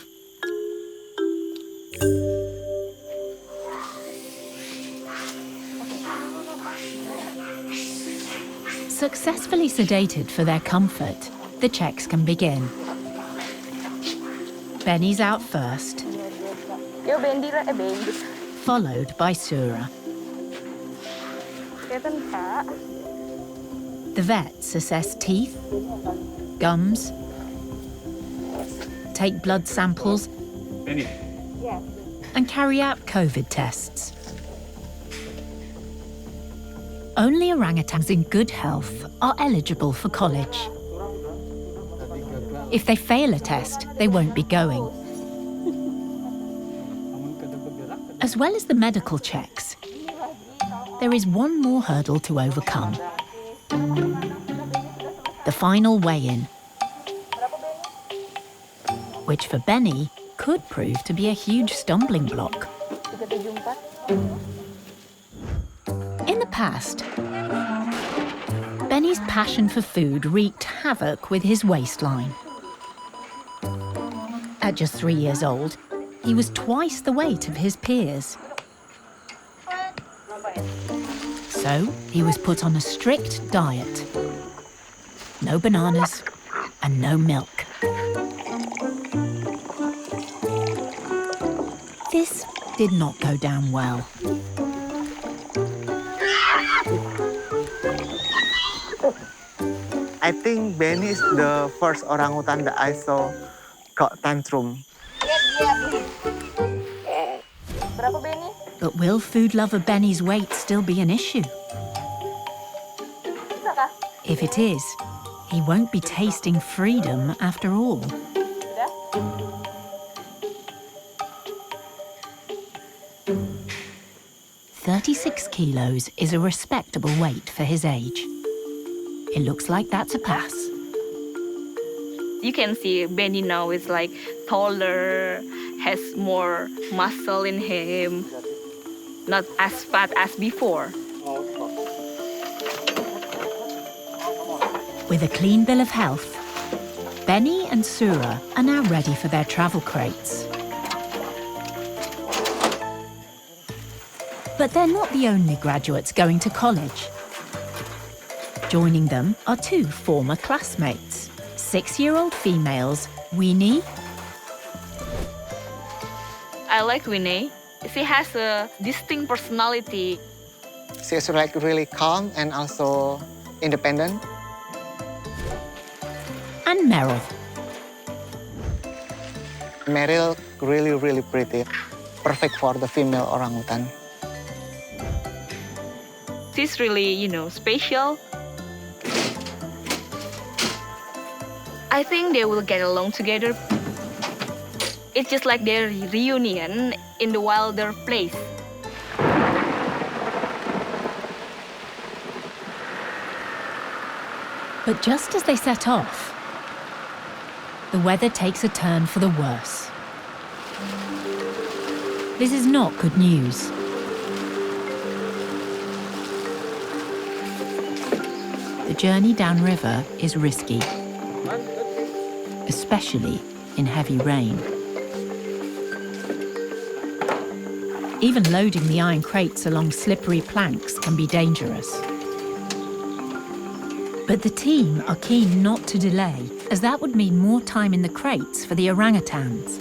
A: Successfully sedated for their comfort, the checks can begin. Beni's out first, followed by Sura. The vets assess teeth, gums, take blood samples, and carry out COVID tests. Only orangutans in good health are eligible for college. If they fail a test, they won't be going. As well as the medical checks, there is one more hurdle to overcome. The final weigh-in, which for Beni could prove to be a huge stumbling block. In the past, Beni's passion for food wreaked havoc with his waistline. At just 3 years old, he was twice the weight of his peers. So he was put on a strict diet. No bananas and no milk. This did not go down well.
F: I think Beni is the first orangutan that I saw got tantrum.
A: But will food lover Beni's weight still be an issue? If it is, he won't be tasting freedom after all. "36 kilos is a respectable weight for his age. It looks like that's a pass."
C: You can see Beni now is like taller, has more muscle in him, not as fat as before.
A: With a clean bill of health, Beni and Sura are now ready for their travel crates. But they're not the only graduates going to college. Joining them are two former classmates, 6-year-old females, Winnie.
C: I like Winnie. She has a distinct personality.
F: She's like really calm and also independent.
A: And Meryl.
F: Meryl really pretty. Perfect for the female orangutan.
C: She's really, special. I think they will get along together. It's just like their reunion in the wilder place.
A: But just as they set off, the weather takes a turn for the worse. This is not good news. The journey downriver is risky, especially in heavy rain. Even loading the iron crates along slippery planks can be dangerous. But the team are keen not to delay, as that would mean more time in the crates for the orangutans.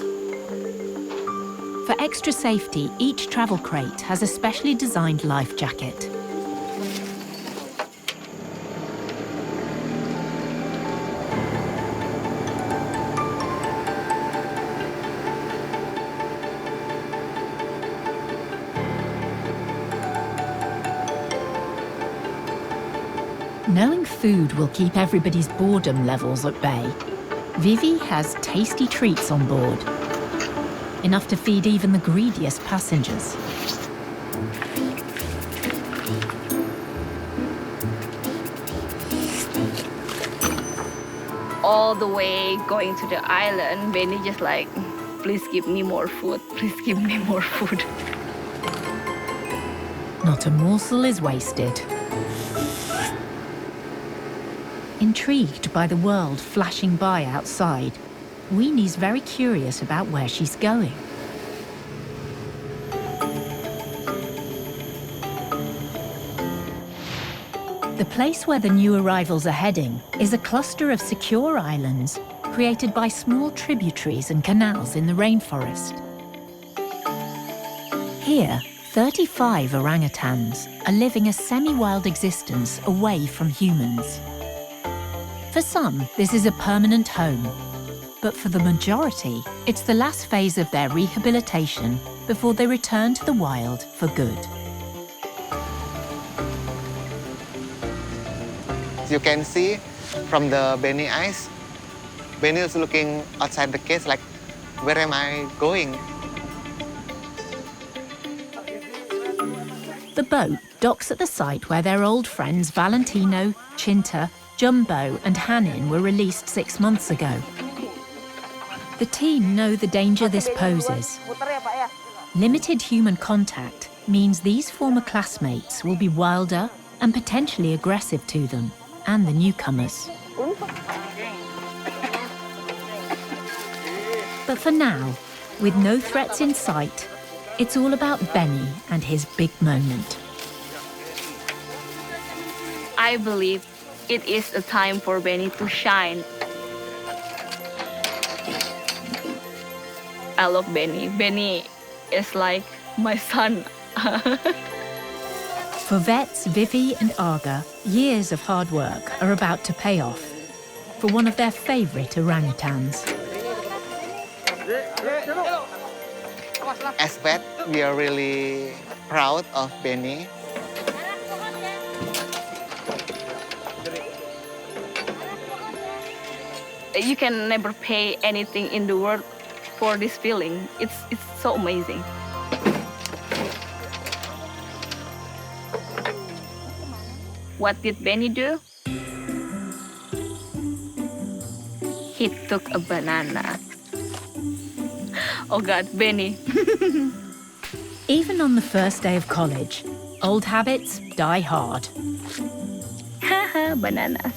A: For extra safety, each travel crate has a specially designed life jacket. Knowing food will keep everybody's boredom levels at bay, Vivi has tasty treats on board, enough to feed even the greediest passengers.
C: All the way going to the island, Beni just like, please give me more food, please give me more food.
A: Not a morsel is wasted. Intrigued by the world flashing by outside, Weenie's very curious about where she's going. The place where the new arrivals are heading is a cluster of secure islands created by small tributaries and canals in the rainforest. Here, 35 orangutans are living a semi-wild existence away from humans. For some, this is a permanent home, but for the majority, it's the last phase of their rehabilitation before they return to the wild for good.
F: You can see from the Beni eyes, Beni is looking outside the cage like, where am I going?
A: The boat docks at the site where their old friends Valentino, Chinta, Jumbo and Hanin were released 6 months ago. The team know the danger this poses. Limited human contact means these former classmates will be wilder and potentially aggressive to them and the newcomers. But for now, with no threats in sight, it's all about Beni and his big moment.
C: I believe it is a time for Beni to shine. I love Beni. Beni is like my son.
A: For vets Vivi and Aga, years of hard work are about to pay off for one of their favourite orangutans.
F: As vet, we are really proud of Beni.
C: You can never pay anything in the world for this feeling. It's so amazing. What did Beni do? He took a banana. Oh God, Beni.
A: Even on the first day of college, old habits die hard.
C: Haha, bananas.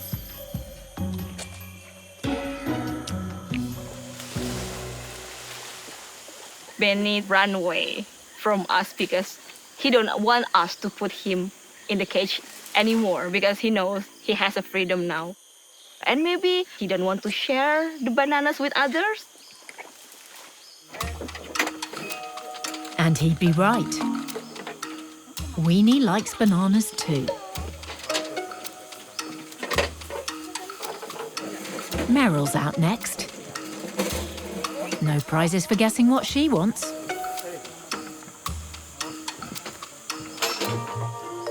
C: Beni ran away from us because he don't want us to put him in the cage anymore because he knows he has a freedom now. And maybe he don't want to share the bananas with others.
A: And he'd be right. Weenie likes bananas too. Meryl's out next. No prizes for guessing what she wants.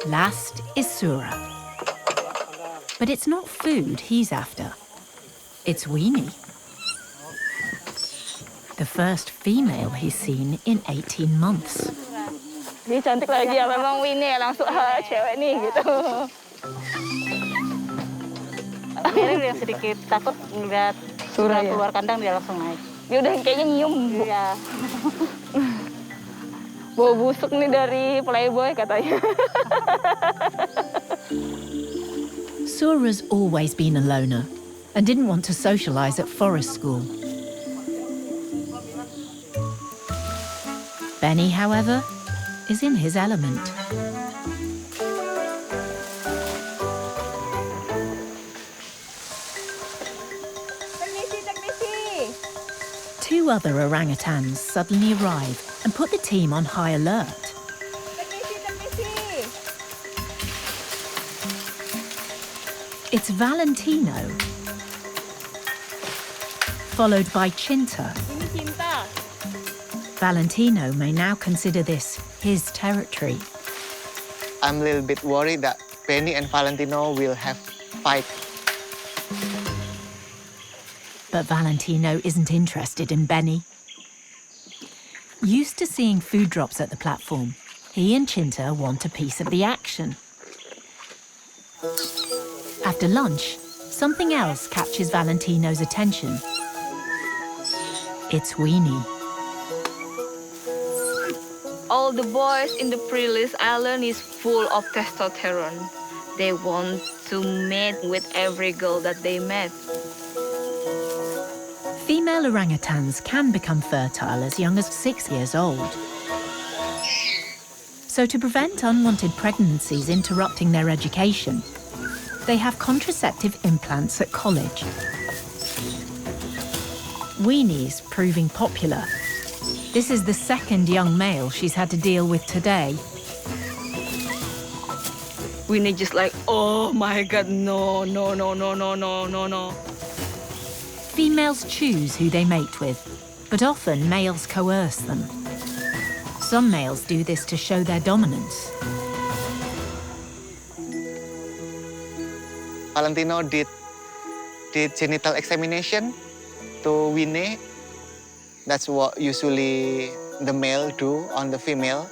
A: Last is Sura. But it's not food he's after. It's Weenie. The first female he's seen in 18 months.
E: Dia cantik lagi ya, memang Winnie langsung cewek nih gitu. Meryl yang sedikit takut ngeliat Sura keluar kandang dia langsung naik.
C: Dia udah kayaknya nyium.
E: Iya.
C: Bau busuk nih dari playboy katanya.
A: Sura's always been a loner and didn't want to socialise at forest school. Beni, however, is in his element. Two other orangutans suddenly arrive and put the team on high alert. It's Valentino, followed by Chinta. Valentino may now consider this his territory.
F: I'm a little bit worried that Beni and Valentino will have fight.
A: But Valentino isn't interested in Beni. Used to seeing food drops at the platform, he and Chinta want a piece of the action. After lunch, something else catches Valentino's attention. It's Weenie.
C: All the boys in the pre-release island is full of testosterone. They want to mate with every girl that they met.
A: Female orangutans can become fertile as young as 6 years old. So to prevent unwanted pregnancies interrupting their education, they have contraceptive implants at college. Weenies proving popular. This is the second young male she's had to deal with today.
C: Winnie just like, oh my God, no, no, no, no, no, no, no, no.
A: Females choose who they mate with, but often males coerce them. Some males do this to show their dominance.
F: Valentino did genital examination to Winnie. That's what usually the male do on the female.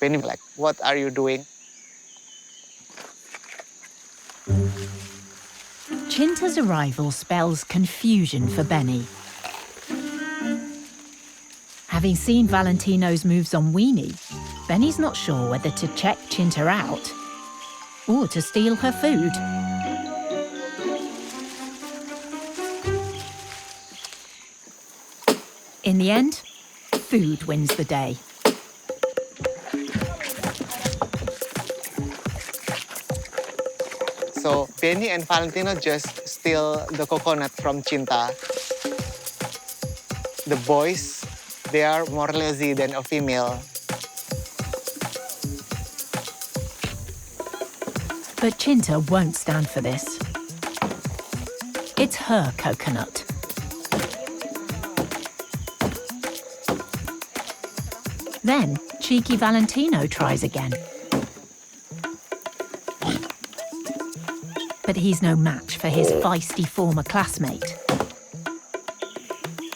F: Beni like, what are you doing?
A: Cinta's arrival spells confusion for Beni. Having seen Valentino's moves on Weenie, Beni's not sure whether to check Cinta out or to steal her food. In the end, food wins the day.
F: So Beni and Valentino just steal the coconut from Cinta. The boys, they are more lazy than a female.
A: But Cinta won't stand for this. It's her coconut. Then, cheeky Valentino tries again. But he's no match for his feisty former classmate.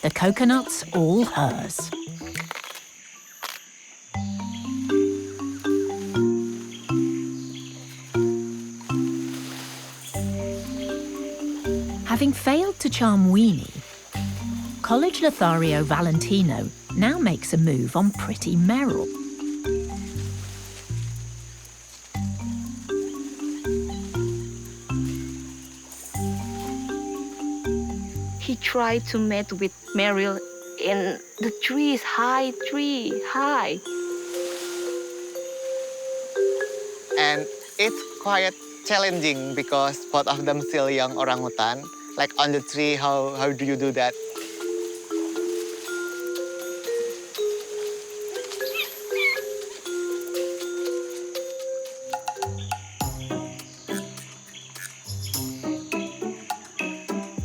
A: The coconut's all hers. Having failed to charm Weenie, college Lothario Valentino now makes a move on pretty Meryl.
C: He tried to mate with Meryl in the trees, high tree, high.
F: And it's quite challenging because both of them still young orangutan. Like on the tree, how do you do that?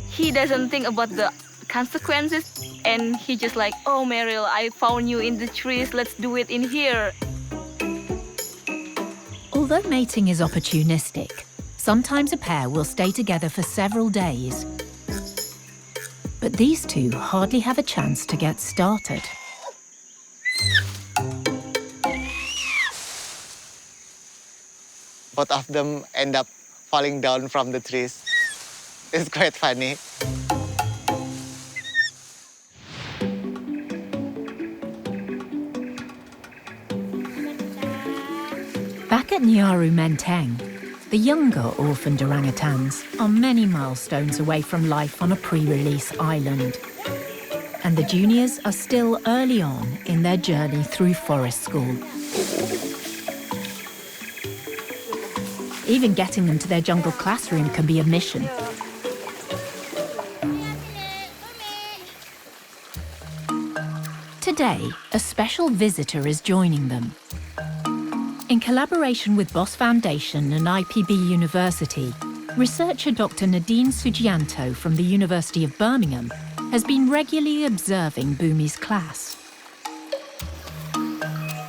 C: He doesn't think about the consequences, and he just like, oh Meryl, I found you in the trees, let's do it in here.
A: Although mating is opportunistic, sometimes a pair will stay together for several days. But these two hardly have a chance to get started.
F: Both of them end up falling down from the trees. It's quite funny.
A: Back at Nyaru Menteng, the younger orphaned orangutans are many milestones away from life on a pre-release island. And the juniors are still early on in their journey through forest school. Even getting them to their jungle classroom can be a mission. Today, a special visitor is joining them. In collaboration with Boss Foundation and IPB University, researcher Dr. Nadine Sugianto from the University of Birmingham has been regularly observing Boomy's class.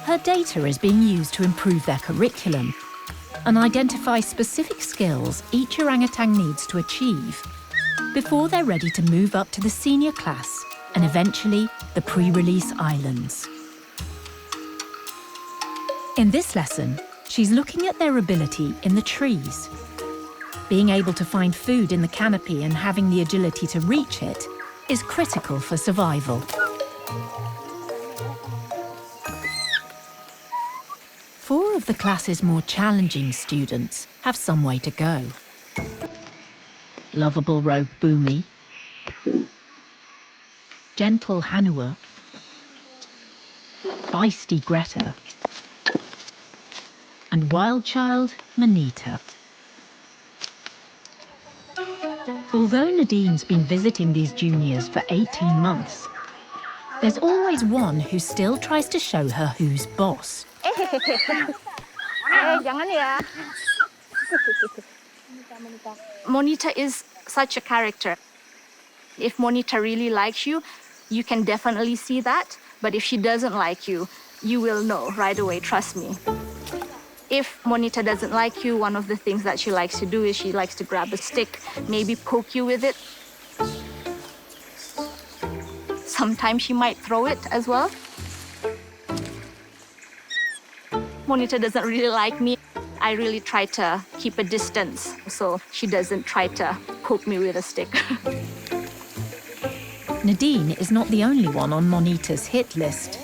A: Her data is being used to improve their curriculum and identify specific skills each orangutan needs to achieve before they're ready to move up to the senior class and eventually the pre-release islands. In this lesson, she's looking at their ability in the trees. Being able to find food in the canopy and having the agility to reach it is critical for survival. Four of the class's more challenging students have some way to go. lovable rogue Boomy, gentle Hanua, feisty Greta, and wild child Manita. Although Nadine's been visiting these juniors for 18 months, there's always one who still tries to show her who's boss.
B: Jangan ya.
C: Monita is such a character. If Monita really likes you, you can definitely see that. But if she doesn't like you, you will know right away, trust me. If Monita doesn't like you, one of the things that she likes to do is she likes to grab a stick, maybe poke you with it. Sometimes she might throw it as well. Monita doesn't really like me. I really try to keep a distance so she doesn't try to poke me with a stick.
A: Nadine is not the only one on Monita's hit list.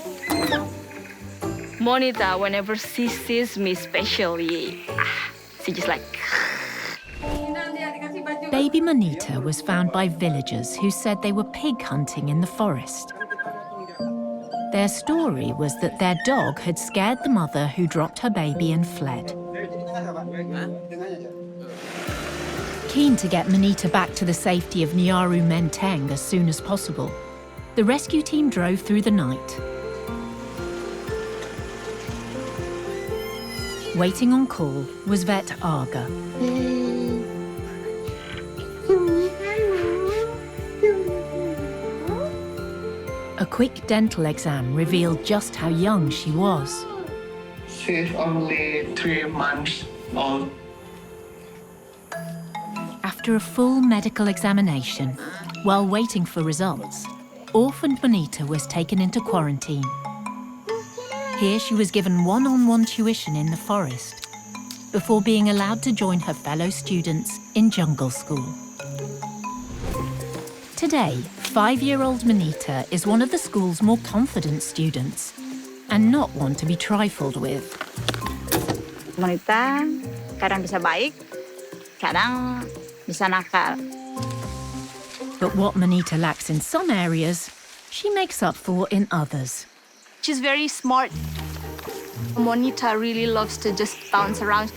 C: Monita, whenever she sees me especially, she just like...
A: Baby Monita was found by villagers who said they were pig hunting in the forest. Their story was that their dog had scared the mother who dropped her baby and fled. Keen to get Monita back to the safety of Nyaru Menteng as soon as possible, the rescue team drove through the night. Waiting on call was vet Aga. A quick dental exam revealed just how young she was.
K: She's only 3 months old.
A: After a full medical examination, while waiting for results, orphaned Monita was taken into quarantine. Here she was given one-on-one tuition in the forest before being allowed to join her fellow students in jungle school. Today, 5-year-old Monita is one of the school's more confident students and not one to be trifled with.
E: Monita kadang bisa baik, kadang bisa nakal.
A: But what Monita lacks in some areas, she makes up for in others.
C: She's very smart. Monita really loves to just bounce around.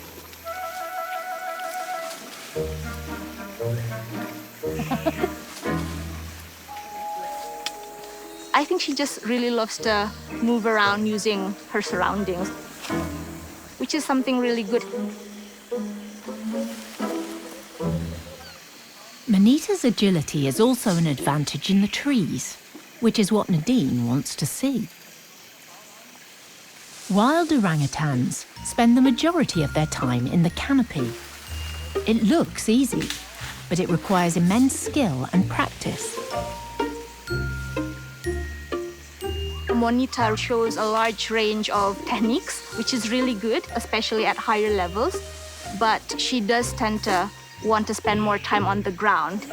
C: I think she just really loves to move around using her surroundings, which is something really good.
A: Monita's agility is also an advantage in the trees, which is what Nadine wants to see. Wild orangutans spend the majority of their time in the canopy. It looks easy, but it requires immense skill and practice.
C: Monita shows a large range of techniques, which is really good, especially at higher levels. But she does tend to want to spend more time on the ground.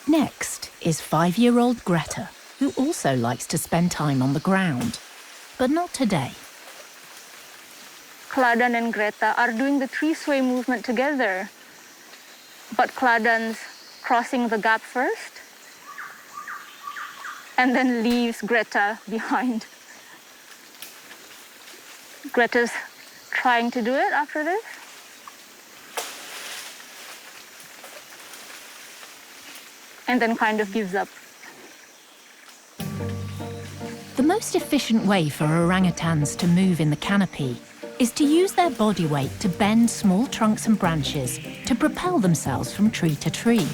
A: Next is 5-year-old Greta, who also likes to spend time on the ground. But not today.
C: Kladan and Greta are doing the tree-sway movement together. But Kladan's crossing the gap first and then leaves Greta behind. Greta's trying to do it after this. And then kind of gives up.
A: The most efficient way for orangutans to move in the canopy is to use their body weight to bend small trunks and branches to propel themselves from tree to tree.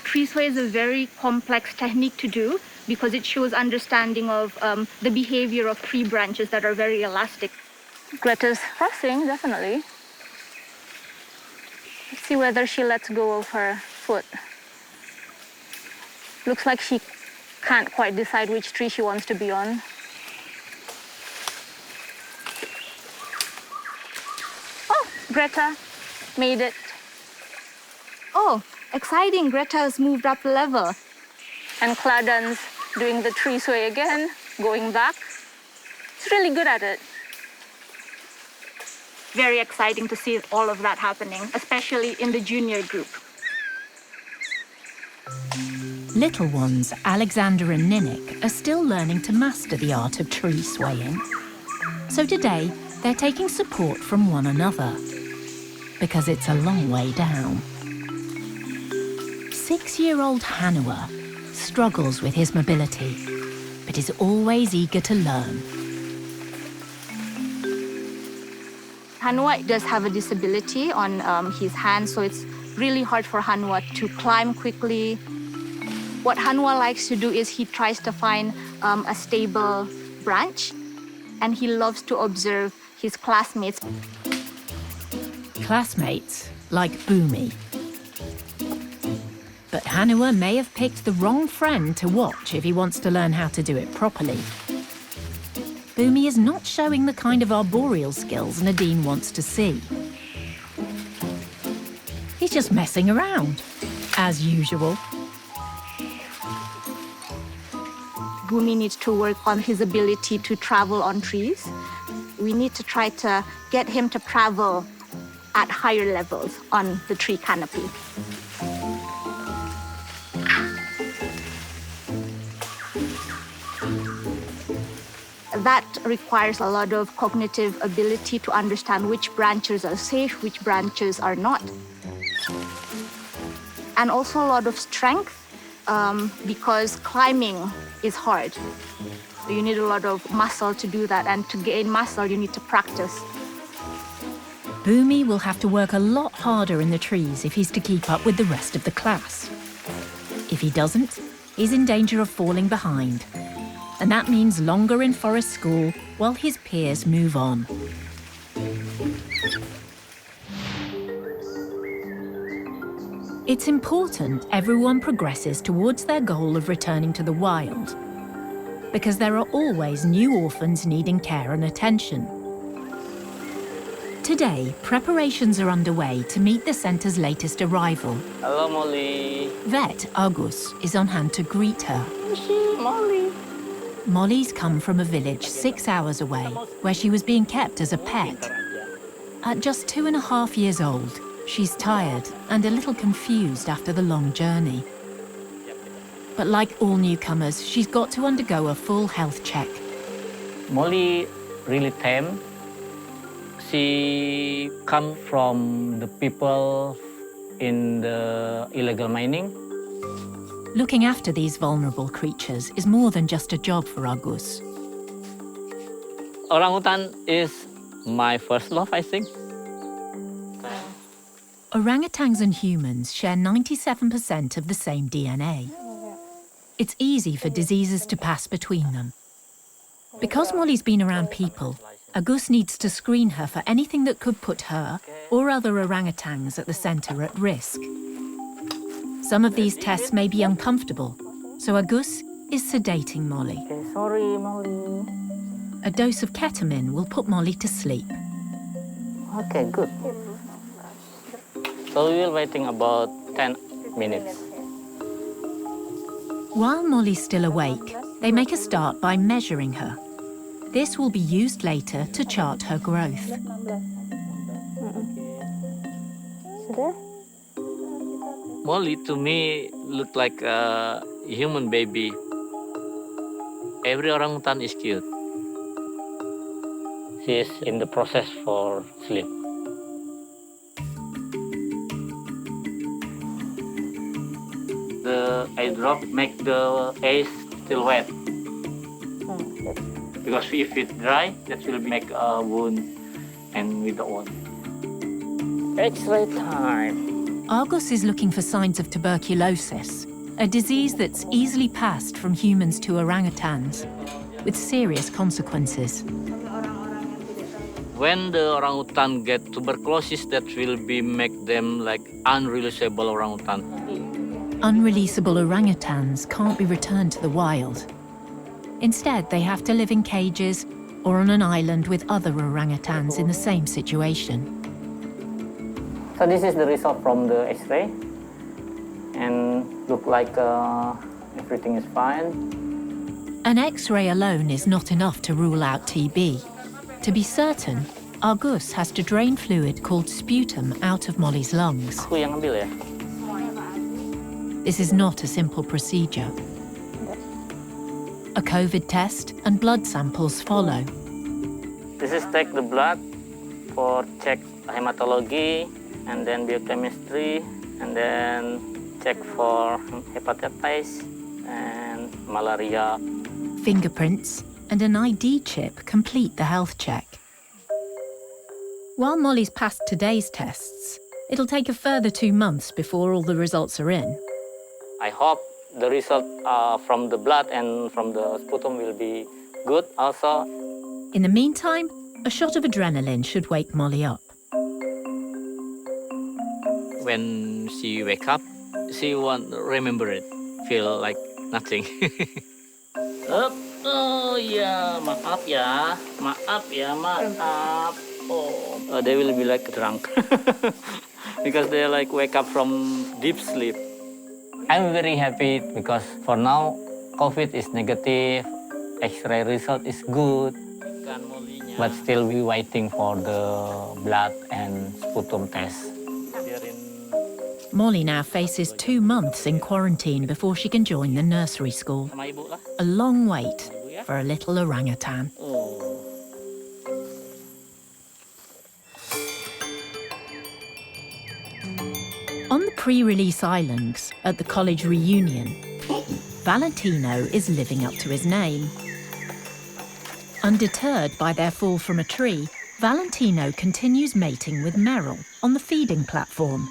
C: Tree sway is a very complex technique to do because it shows understanding of the behavior of tree branches that are very elastic. Greta's crossing, definitely. Let's see whether she lets go of her foot. Looks like she can't quite decide which tree she wants to be on. Oh, Greta made it. Oh, exciting. Greta has moved up a level. And Kladan's doing the tree sway again, going back.
L: He's really good at it. Very exciting to see all of that happening, especially in the junior group.
A: Little ones, Alexander and Ninnick, are still learning to master the art of tree swaying. So today, they're taking support from one another, because it's a long way down. 6-year-old Hanua struggles with his mobility, but is always eager to learn.
L: Hanua does have a disability on his hand, so it's really hard for Hanua to climb quickly. What Hanua likes to do is he tries to find a stable branch, and he loves to observe his classmates.
A: Classmates like Boomy. But Hanua may have picked the wrong friend to watch if he wants to learn how to do it properly. Boomy is not showing the kind of arboreal skills Nadine wants to see. He's just messing around, as usual.
L: Boomy needs to work on his ability to travel on trees. We need to try to get him to travel at higher levels on the tree canopy. That requires a lot of cognitive ability to understand which branches are safe, which branches are not. And also a lot of strength, because climbing is hard. So you need a lot of muscle to do that, and to gain muscle, you need to practice.
A: Boomy will have to work a lot harder in the trees if he's to keep up with the rest of the class. If he doesn't, he's in danger of falling behind. And that means longer in forest school while his peers move on. It's important everyone progresses towards their goal of returning to the wild, because there are always new orphans needing care and attention. Today, preparations are underway to meet the centre's latest arrival.
H: Hello, Molly.
A: Vet Agus is on hand to greet her.
H: Molly.
A: Molly's come from a village 6 hours away, where she was being kept as a pet. At just 2.5 years old, she's tired and a little confused after the long journey. But like all newcomers, she's got to undergo a full health check.
H: Molly really tame. She come from the people in the illegal mining.
A: Looking after these vulnerable creatures is more than just a job for Agus.
H: Orangutan is my first love, I think.
A: Orangutans and humans share 97% of the same DNA. It's easy for diseases to pass between them. Because Molly's been around people, Agus needs to screen her for anything that could put her or other orangutans at the centre at risk. Some of these tests may be uncomfortable, so Agus is sedating Molly.
H: Okay, sorry, Molly.
A: A dose of ketamine will put Molly to sleep.
H: Okay, good. So we will waiting about 10 minutes.
A: While Molly's still awake, they make a start by measuring her. This will be used later to chart her growth.
H: Molly, to me, looked like a human baby. Every orangutan is cute. She is in the process for sleep. The eye drop make the eyes still wet. Because if it's dry, that will make a wound and with the wound. X-ray time.
A: Agus is looking for signs of tuberculosis, a disease that's easily passed from humans to orangutans, with serious consequences.
H: When the orangutan get tuberculosis, that will be make them like unreleasable orangutan.
A: Unreleasable orangutans can't be returned to the wild. Instead, they have to live in cages or on an island with other orangutans in the same situation.
H: So this is the result from the X-ray, and look like everything is fine.
A: An X-ray alone is not enough to rule out TB. To be certain, Argus has to drain fluid called sputum out of Molly's lungs.
H: Aku yang ambil ya.
A: This is not a simple procedure. A COVID test and blood samples follow.
H: This is take the blood for check hematology and then biochemistry and then check for hepatitis and malaria.
A: Fingerprints and an ID chip complete the health check. While Molly's passed today's tests, it'll take a further 2 months before all the results are in.
H: I hope the result from the blood and from the sputum will be good also.
A: In the meantime, a shot of adrenaline should wake Molly up.
H: When she wake up, she won't remember it, feel like nothing. Oh ya, maaf ya, maaf. Oh, they will be like drunk because they like wake up from deep sleep. I'm very happy because for now, COVID is negative, X-ray result is good, but still we waiting for the blood and sputum test.
A: Molly now faces 2 months in quarantine before she can join the nursery school. A long wait for a little orangutan. On the pre-release islands at the college reunion, Valentino is living up to his name. Undeterred by their fall from a tree, Valentino continues mating with Meryl on the feeding platform.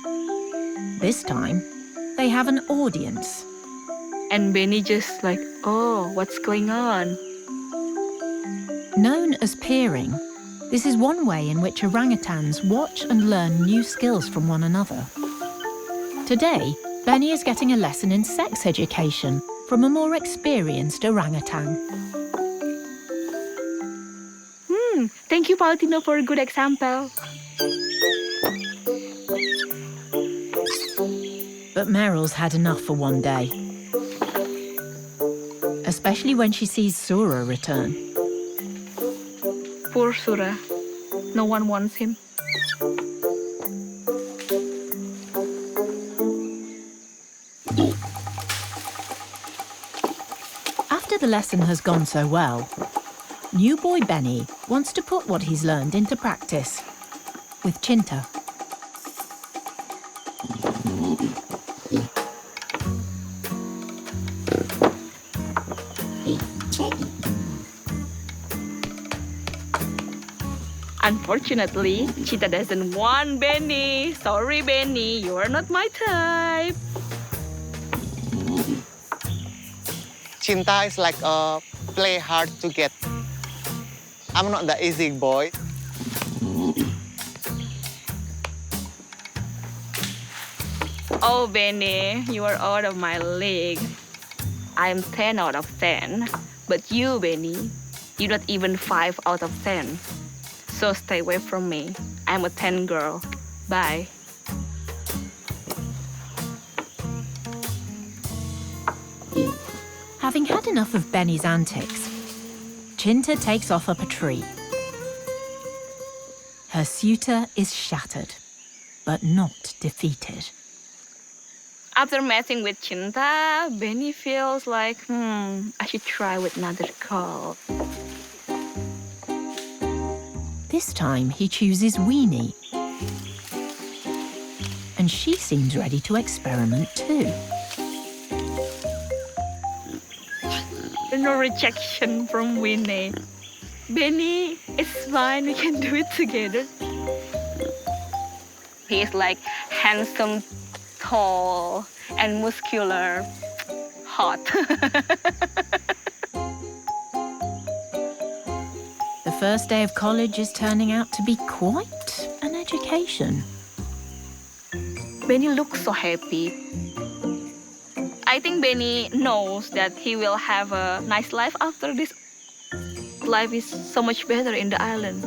A: This time, they have an audience.
C: And Beni just like, oh, what's going on?
A: Known as peering, this is one way in which orangutans watch and learn new skills from one another. Today, Beni is getting a lesson in sex education from a more experienced orangutan.
C: Thank you, Valentino, for a good example.
A: But Meryl's had enough for one day. Especially when she sees Sura return.
C: Poor Sura. No one wants him.
A: After the lesson has gone so well, new boy Beni wants to put what he's learned into practice with Cinta.
C: Unfortunately, Cinta doesn't want Beni. Sorry, Beni, you are not my type.
F: Cinta is like a play hard to get. I'm not the easy boy.
C: Oh, Beni, you are out of my league. I'm 10 out of 10. But you, Beni, you're not even 5 out of 10. So stay away from me. I'm a 10 girl. Bye.
A: Having had enough of Beni's antics, Cinta takes off up a tree. Her suitor is shattered, but not defeated.
C: After mating with Cinta, Beni feels like, I should try with another girl.
A: This time he chooses Weenie. And she seems ready to experiment too.
C: No rejection from Winnie. Beni, it's fine, we can do it together. He is like handsome, tall, and muscular. Hot.
A: The first day of college is turning out to be quite an education.
C: Beni looks so happy. I think Beni knows that he will have a nice life after this. Life is so much better in the island.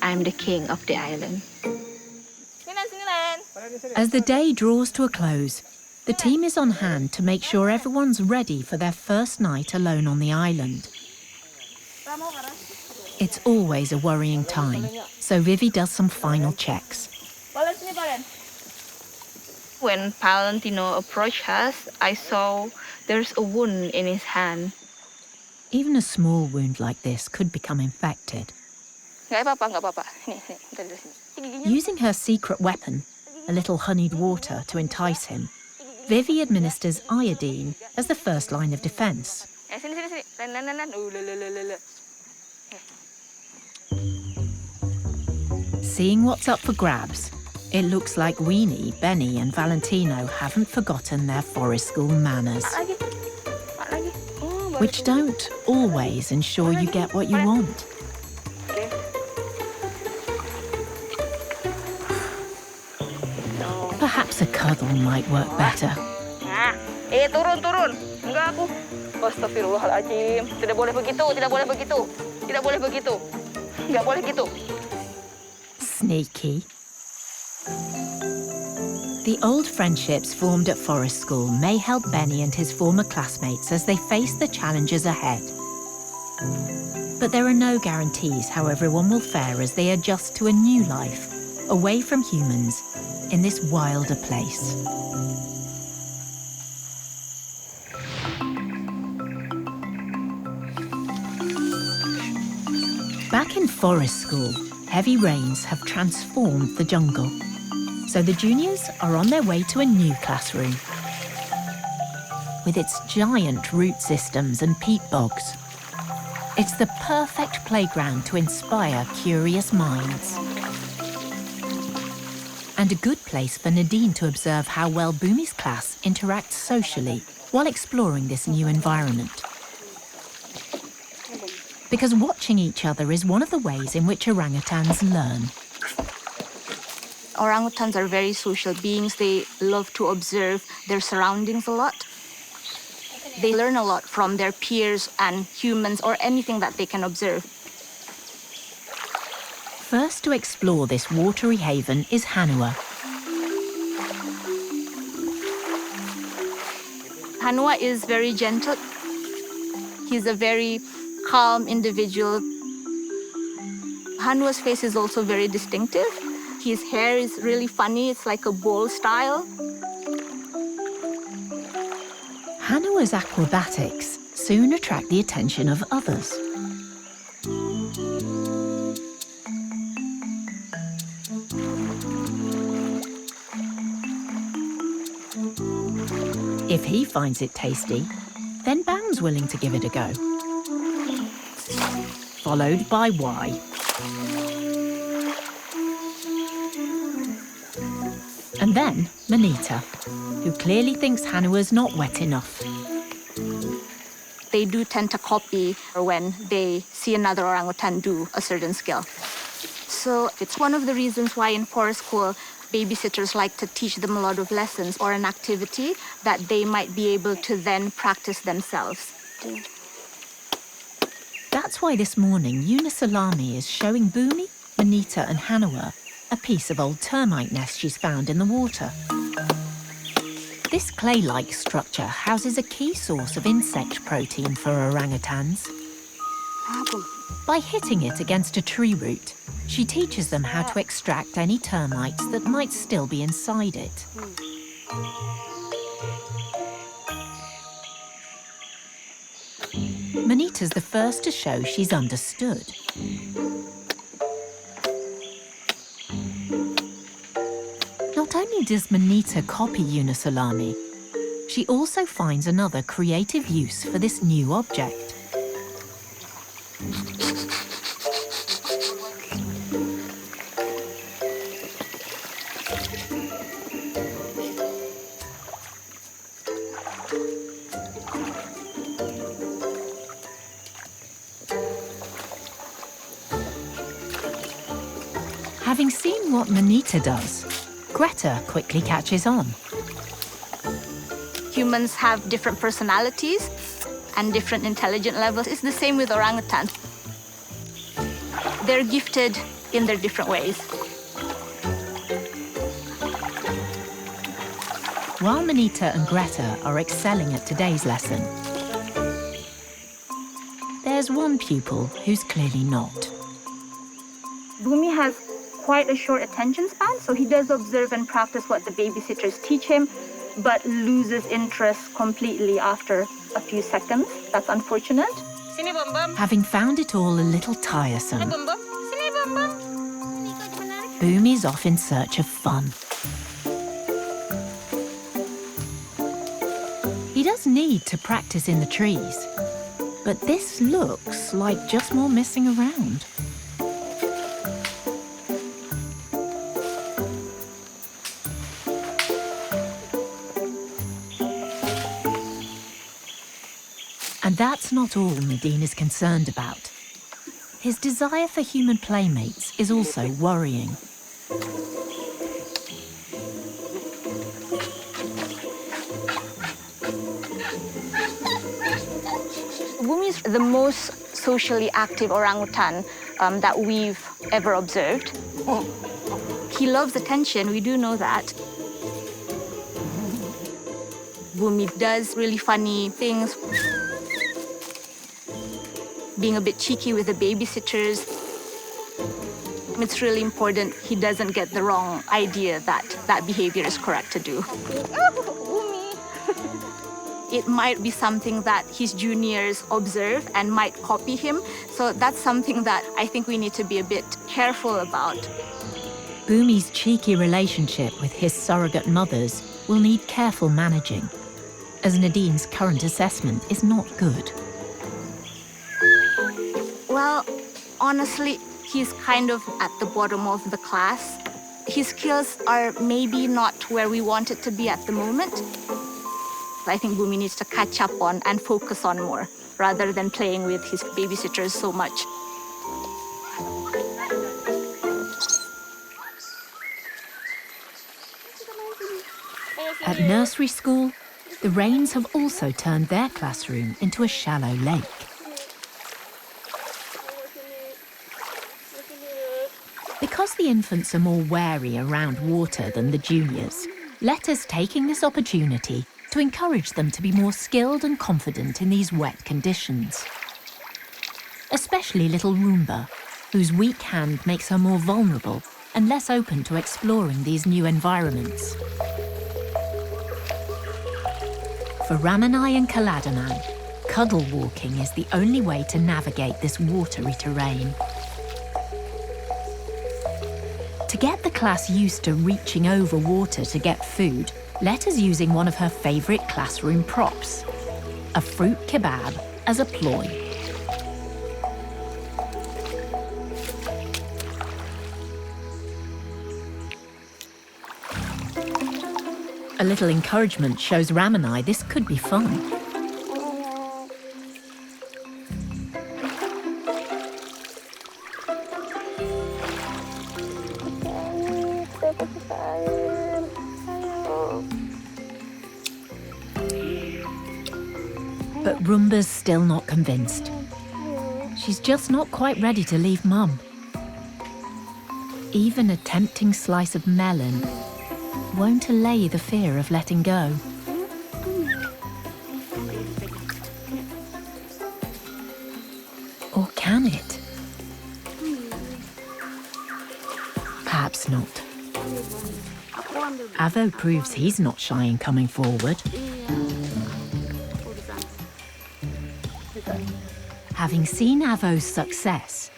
C: I'm the king of the island.
A: As the day draws to a close, The team is on hand to make sure everyone's ready for their first night alone on the island. It's always a worrying time, so Vivi does some final checks.
C: When Valentino approached us, I saw there's a wound in his hand.
A: Even a small wound like this could become infected.
C: Nggak apa-apa.
A: Using her secret weapon, a little honeyed water to entice him, Vivi administers iodine as the first line of defense. Seeing what's up for grabs, it looks like Weenie, Beni and Valentino haven't forgotten their forest school manners, which don't always ensure you get what you want. Perhaps a cuddle might work better.
C: Turun. Enggak aku. Astagfirullahaladzim. Tidak boleh begitu. Nggak boleh gitu.
A: Sneaky. The old friendships formed at forest school may help Beni and his former classmates as they face the challenges ahead. But there are no guarantees how everyone will fare as they adjust to a new life, away from humans, in this wilder place. Back in forest school, heavy rains have transformed the jungle. So the juniors are on their way to a new classroom. With its giant root systems and peat bogs, it's the perfect playground to inspire curious minds. And a good place for Nadine to observe how well Boomy's class interacts socially while exploring this new environment. Because watching each other is one of the ways in which orangutans learn.
L: Orangutans are very social beings. They love to observe their surroundings a lot. They learn a lot from their peers and humans or anything that they can observe.
A: First to explore this watery haven is Hanua.
L: Hanua is very gentle. He's a very calm individual. Hanua's face is also very distinctive. His hair is really funny. It's like a bowl style.
A: Hanua's acrobatics soon attract the attention of others. If he finds it tasty, then Bam's willing to give it a go. Followed by Y. And then Manita, who clearly thinks Hanua's not wet enough.
L: They do tend to copy when they see another orangutan do a certain skill. So it's one of the reasons why in forest school, babysitters like to teach them a lot of lessons or an activity that they might be able to then practice themselves.
A: That's why this morning, Unisalami is showing Boomy, Manita and Hanua a piece of old termite nest she's found in the water. This clay-like structure houses a key source of insect protein for orangutans. By hitting it against a tree root, she teaches them how to extract any termites that might still be inside it. Manita's the first to show she's understood. Not only does Manita copy Unisalami, she also finds another creative use for this new object. Having seen what Manita does, Greta quickly catches on.
L: Humans have different personalities and different intelligence levels. It's the same with orangutans. They're gifted in their different ways.
A: While Manita and Greta are excelling at today's lesson, there's one pupil who's clearly not.
L: Boomy has quite a short attention span, so he does observe and practice what the babysitters teach him, but loses interest completely after a few seconds. That's unfortunate.
B: Sini, Bum Bum.
A: Having found it all a little tiresome,
B: Bum Bum. Sini, Bum Bum.
A: Boomy's off in search of fun. He does need to practice in the trees, but this looks like just more messing around. And that's not all Nadine is concerned about. His desire for human playmates is also worrying.
L: Boomy is the most socially active orangutan that we've ever observed. He loves attention, we do know that. Boomy does really funny things, being a bit cheeky with the babysitters. It's really important he doesn't get the wrong idea that that behavior is correct to do. It might be something that his juniors observe and might copy him. So that's something that I think we need to be a bit careful about.
A: Boomy's cheeky relationship with his surrogate mothers will need careful managing, as Nadine's current assessment is not good.
L: Well, honestly, he's kind of at the bottom of the class. His skills are maybe not where we want it to be at the moment. I think Boomy needs to catch up on and focus on more, rather than playing with his babysitters so much.
A: At nursery school, the rains have also turned their classroom into a shallow lake. Because the infants are more wary around water than the juniors, Letta's taking this opportunity to encourage them to be more skilled and confident in these wet conditions. Especially little Rumba, whose weak hand makes her more vulnerable and less open to exploring these new environments. For Ramanai and Kaladanan, cuddle walking is the only way to navigate this watery terrain. To get the class used to reaching over water to get food, Letta's using one of her favourite classroom props, a fruit kebab, as a ploy. A little encouragement shows Ramanai this could be fun. But Rumba's still not convinced. She's just not quite ready to leave Mum. Even a tempting slice of melon won't allay the fear of letting go. Or can it? Perhaps not. Avo proves he's not shy in coming forward. Having seen Avo's success,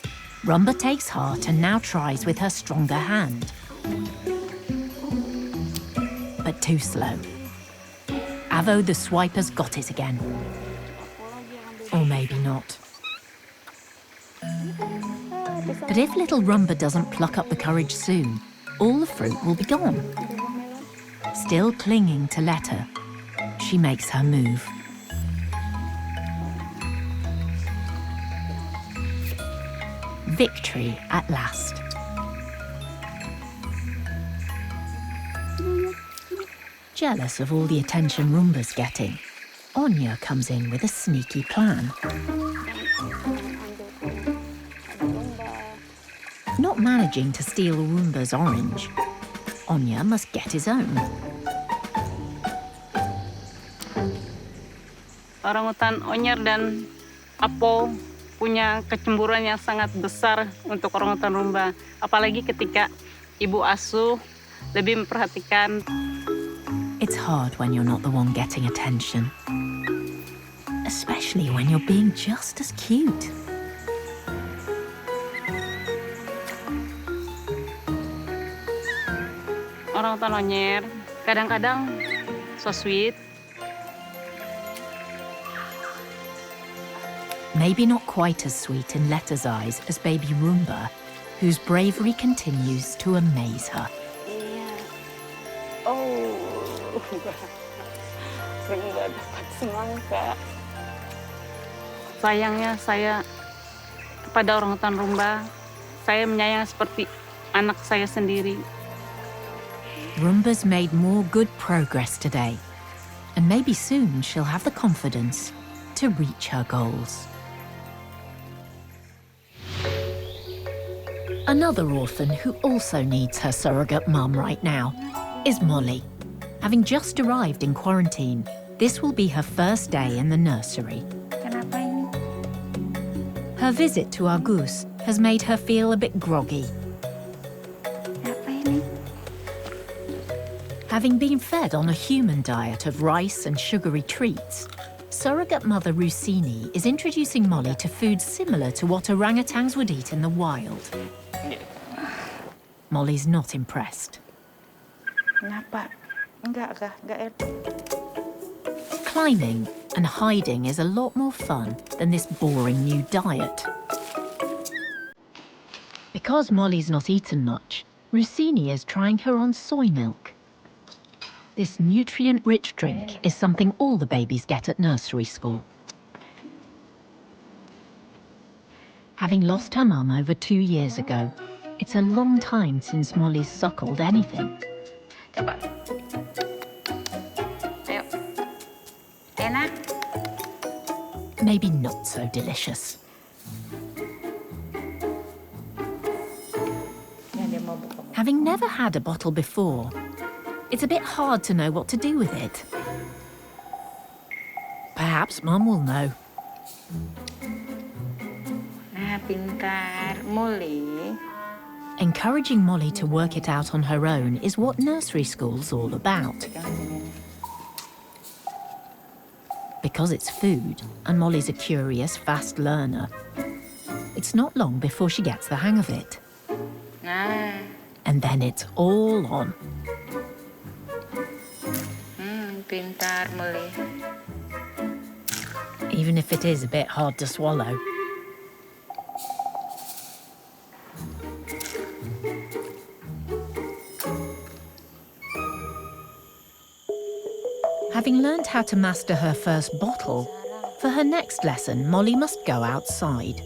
A: Rumba takes heart and now tries with her stronger hand. But too slow. Avo the swiper's got it again. Or maybe not. But if little Rumba doesn't pluck up the courage soon, all the fruit will be gone. Still clinging to Letta, she makes her move. Victory at last. Jealous of all the attention Rumba's getting, Onya comes in with a sneaky plan. Not managing to steal Rumba's orange, Onya must get his own.
D: Orangutan Onyer dan Apo punya kecemburuan yang sangat besar untuk orangutan Rumba. Apalagi ketika ibu asuh lebih memperhatikan.
A: It's hard when you're not the one getting attention. Especially when you're being just as cute.
D: Orangutan Onyer kadang-kadang so sweet.
A: Maybe not quite as sweet in Letta's eyes as baby Rumba, whose bravery continues to amaze her.
D: Oh, saya nggak dapat semangka. Sayangnya saya kepada orangutan Rumba, saya menyayang seperti anak saya sendiri.
A: Rumba's made more good progress today, and maybe soon she'll have the confidence to reach her goals. Another orphan who also needs her surrogate mum right now is Molly. Having just arrived in quarantine, this will be her first day in the nursery.
D: Kenapa ini?
A: Her visit to our goose has made her feel a bit groggy.
D: Kenapa ini?
A: Having been fed on a human diet of rice and sugary treats, surrogate mother Rusini is introducing Molly to foods similar to what orangutans would eat in the wild. Molly's not impressed.
D: Kenapa? Enggak.
A: Climbing and hiding is a lot more fun than this boring new diet. Because Molly's not eaten much, Rusini is trying her on soy milk. This nutrient-rich drink is something all the babies get at nursery school. Having lost her mum over 2 years ago, it's a long time since Molly's suckled anything.
D: Coba. Ayo. Enak?
A: Maybe not so delicious. Having never had a bottle before, it's a bit hard to know what to do with it. Perhaps Mum will know.
E: Pintar, Molly.
A: Encouraging Molly to work it out on her own is what nursery school's all about. Because it's food, and Molly's a curious, fast learner, it's not long before she gets the hang of it.
E: Nah.
A: And then it's all on.
E: Pintar, Molly.
A: Even if it is a bit hard to swallow. Having learned how to master her first bottle, for her next lesson, Molly must go outside.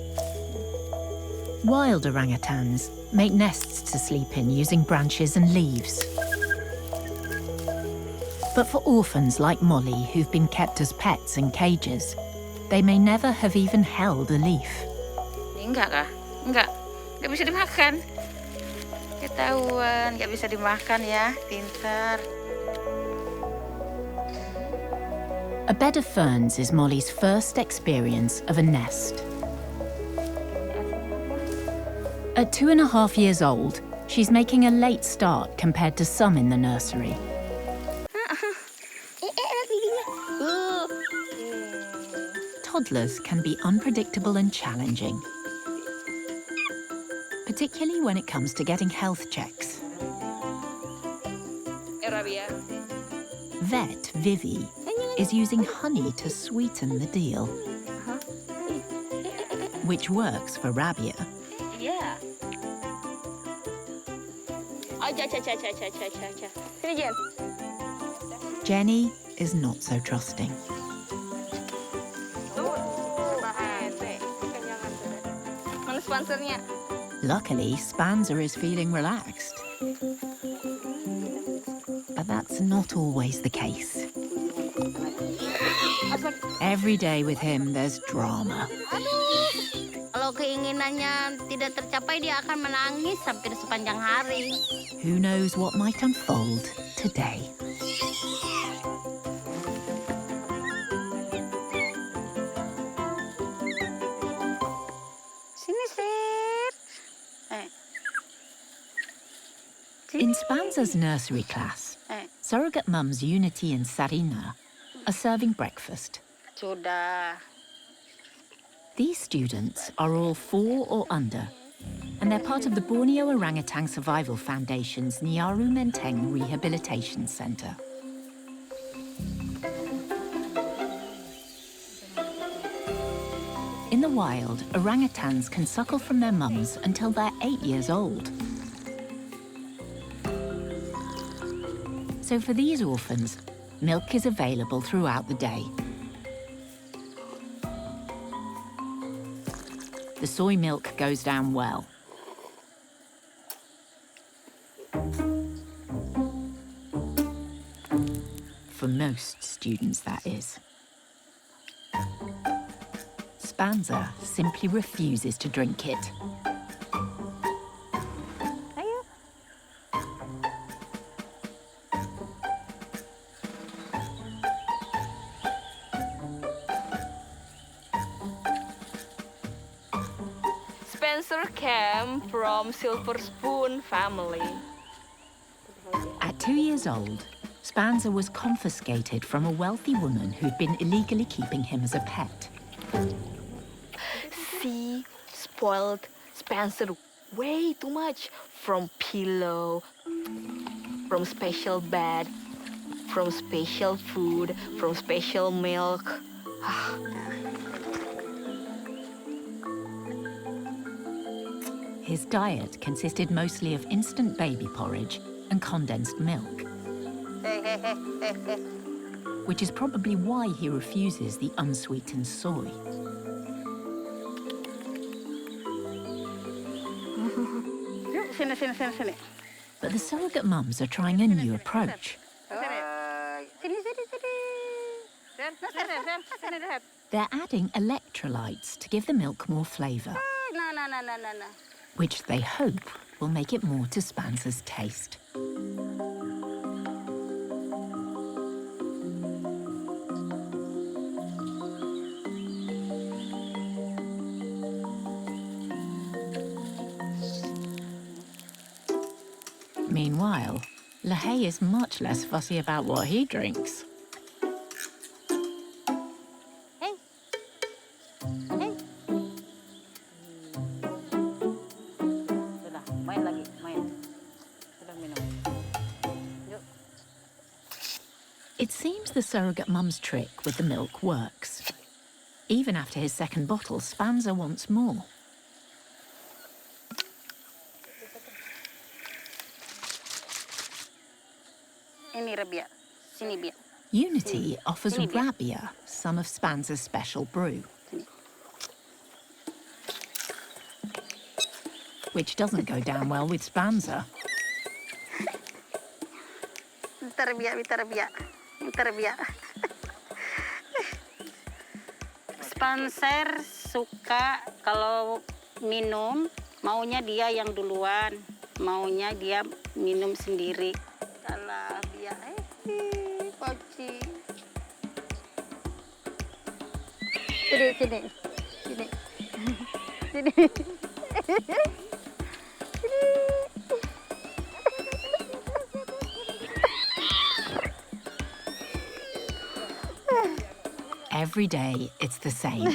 A: Wild orangutans make nests to sleep in using branches and leaves. But for orphans like Molly, who've been kept as pets in cages, they may never have even held a leaf.
E: Enggak kah? Enggak bisa dimakan. Ketahuan, nggak bisa dimakan ya, pintar.
A: A bed of ferns is Molly's first experience of a nest. At 2.5 years old, she's making a late start compared to some in the nursery. Toddlers can be unpredictable and challenging, particularly when it comes to getting health checks. Vet Vivi is using honey to sweeten the deal, which works for Rabia.
E: Iya. Oh, sini Jen.
A: Jenny is not so trusting.
E: Mana sponsornya?
A: Luckily, Spanser is feeling relaxed. But that's not always the case. Every day with him, there's drama.
B: Kalau keinginannya tidak tercapai, dia akan menangis hampir sepanjang hari.
A: Who knows what might unfold today? In Spanser's nursery class, surrogate mums Unity and Sarina are serving breakfast.
B: Sudah.
A: These students are all 4 or under, and they're part of the Borneo Orangutan Survival Foundation's Nyaru Menteng Rehabilitation Centre. In the wild, orangutans can suckle from their mums until they're 8 years old. So for these orphans, milk is available throughout the day. The soy milk goes down well. For most students, that is. Spanser simply refuses to drink it.
C: Spanser came from Silver Spoon family.
A: At 2 years old, Spanser was confiscated from a wealthy woman who'd been illegally keeping him as a pet.
C: She spoiled Spanser way too much, from pillow, from special bed, from special food, from special milk.
A: His diet consisted mostly of instant baby porridge and condensed milk, which is probably why he refuses the unsweetened soy.
B: Sini.
A: But the surrogate mums are trying a new approach.
B: Sini.
A: They're adding electrolytes to give the milk more flavour,
B: No.
A: which they hope will make it more to Spanser's taste. Meanwhile, Lahey is much less fussy about what he drinks. It seems the surrogate mum's trick with the milk works. Even after his second bottle, Spanser wants more.
B: Ini Rabia. Sini Bia.
A: Unity offers Rabia some of Spanser's special brew, which doesn't go down well with Spanser.
B: Bentar Bia. Spanser suka kalau minum, maunya dia yang duluan, maunya dia minum sendiri. Alah, Bia, poci. Sini.
A: Every day, it's the same.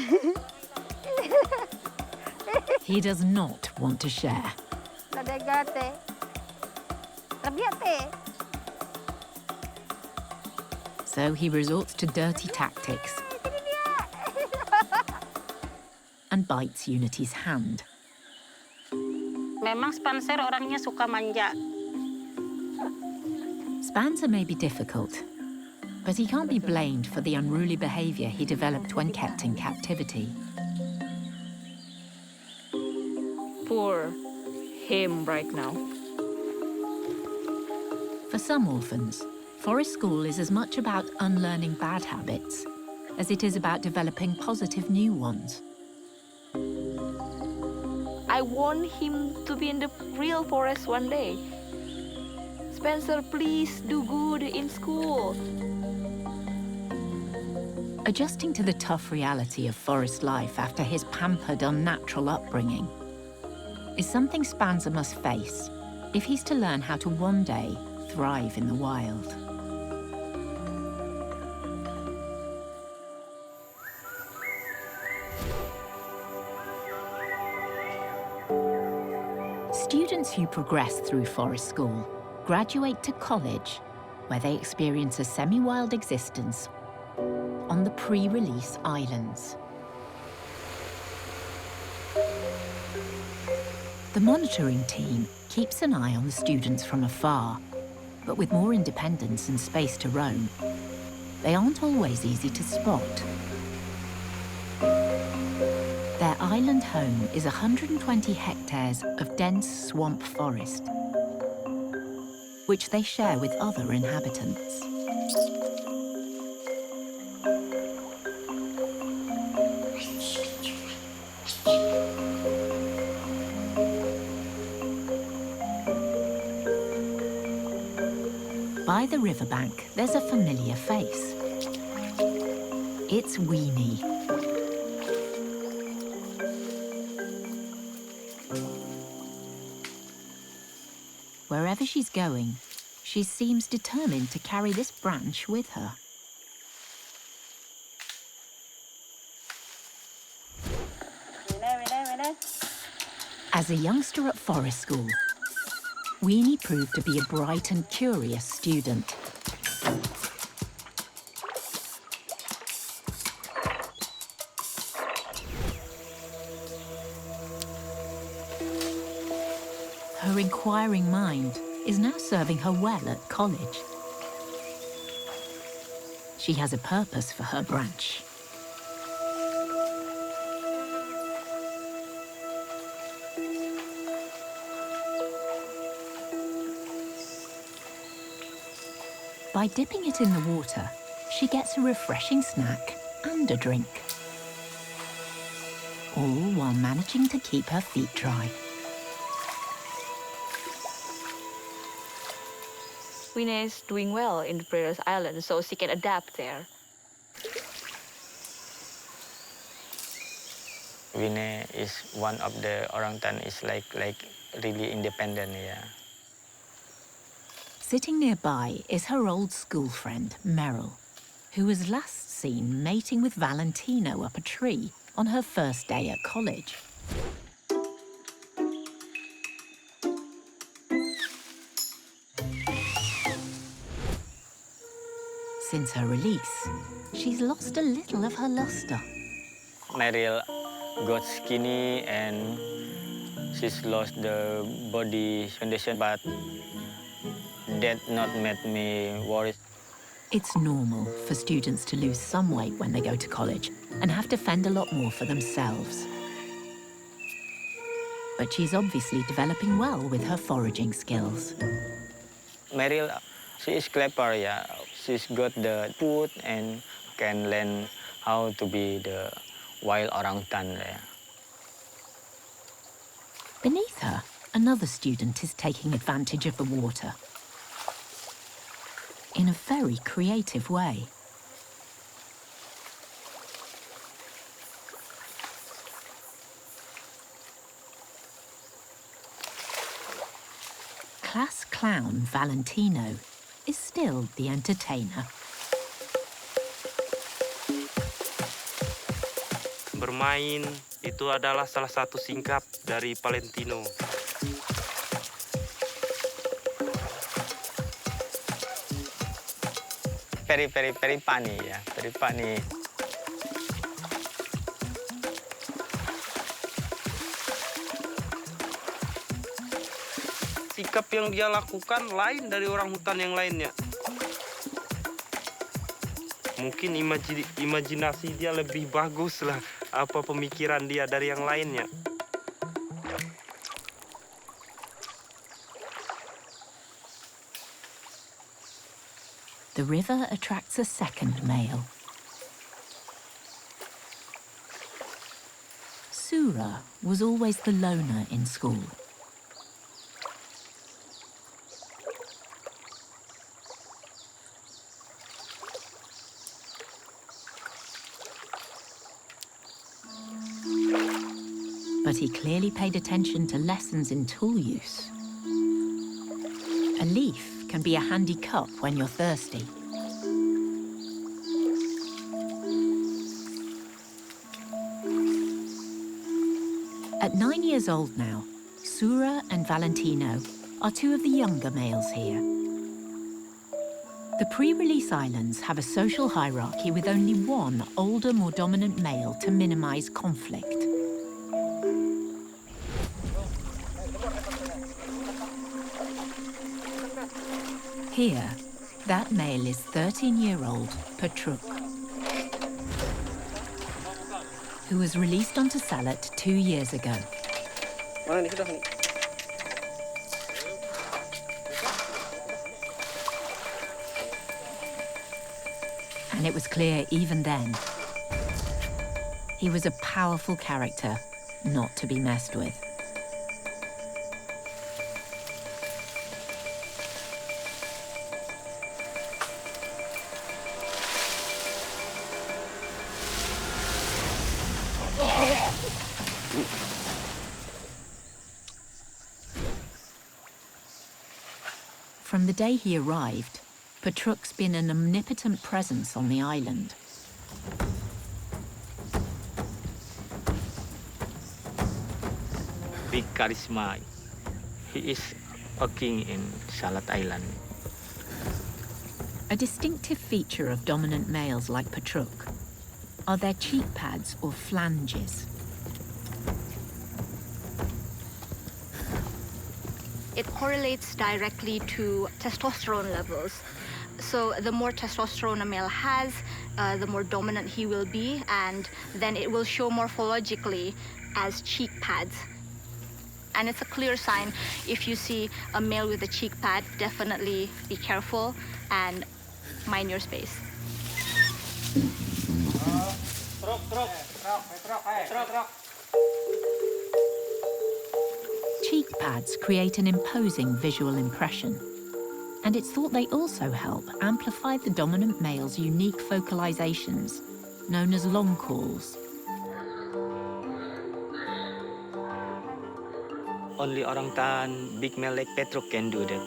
A: He does not want to share. So he resorts to dirty tactics and bites Unity's hand.
B: Memang Spanser orangnya suka manja.
A: Spanser may be difficult, but he can't be blamed for the unruly behaviour he developed when kept in captivity.
C: Poor him right now.
A: For some orphans, forest school is as much about unlearning bad habits as it is about developing positive new ones.
C: I want him to be in the real forest one day. Spanser, please do good in school.
A: Adjusting to the tough reality of forest life after his pampered, unnatural upbringing is something Spanser must face if he's to learn how to one day thrive in the wild. Students who progress through forest school graduate to college, where they experience a semi-wild existence on the pre-release islands. The monitoring team keeps an eye on the students from afar, but with more independence and space to roam, they aren't always easy to spot. Their island home is 120 hectares of dense swamp forest, which they share with other inhabitants. By the riverbank, there's a familiar face. It's Weenie. Wherever she's going, she seems determined to carry this branch with her. As a youngster at forest school, Weenie proved to be a bright and curious student. Her inquiring mind is now serving her well at college. She has a purpose for her branch. By dipping it in the water, she gets a refreshing snack and a drink, all while managing to keep her feet dry.
C: Winnie is doing well in the previous island, so she can adapt there.
H: Winnie is one of the orangutan is like really independent, yeah.
A: Sitting nearby is her old school friend, Meryl, who was last seen mating with Valentino up a tree on her first day at college. Since her release, she's lost a little of her luster.
H: Meryl got skinny and she's lost the body condition, but that not made me worried.
A: It's normal for students to lose some weight when they go to college and have to fend a lot more for themselves. But she's obviously developing well with her foraging skills.
H: Meryl, she is clever, yeah. She's got the food and can learn how to be the wild orangutan. Yeah.
A: Beneath her, another student is taking advantage of the water in a very creative way. Class clown Valentino is still the entertainer.
I: Bermain itu adalah salah satu singkap dari Valentino.
H: Very funny, yeah. Very funny.
I: Sikap yang dia lakukan lain dari orang hutan yang lainnya. Mungkin imajinasi dia lebih bagus lah, apa pemikiran dia dari yang lainnya.
A: The river attracts a second male. Sura was always the loner in school. But he clearly paid attention to lessons in tool use A leaf can be a handy cup when you're thirsty. At 9 years old now, Sura and Valentino are two of the younger males here. The pre-release islands have a social hierarchy with only one older, more dominant male to minimize conflict. Here, that male is 13-year-old Petruk, who was released onto Salat 2 years ago. And it was clear even then, he was a powerful character not to be messed with. From the day he arrived, Petruk's been an omnipotent presence on the island.
H: Big charisma. He is a king in Salat Island.
A: A distinctive feature of dominant males like Petruk are their cheek pads or flanges.
L: It correlates directly to testosterone levels. So the more testosterone a male has, the more dominant he will be, and then it will show morphologically as cheek pads. And it's a clear sign. If you see a male with a cheek pad, definitely be careful and mind your space.
A: Cheek pads create an imposing visual impression, and it's thought they also help amplify the dominant male's unique vocalizations, known as long calls.
H: Only orangutan, big male like Petruk can do that.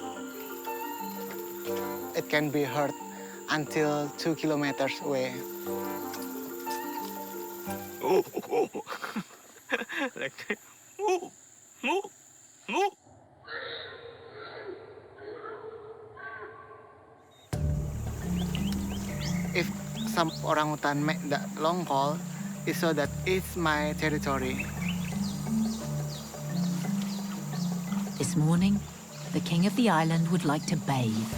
F: It can be heard until 2 kilometers away.
H: Oh, oh, oh. Like that. Oh, oh, oh.
F: If some orangutan make that long call, it shows that it's my territory.
A: This morning, the king of the island would like to bathe.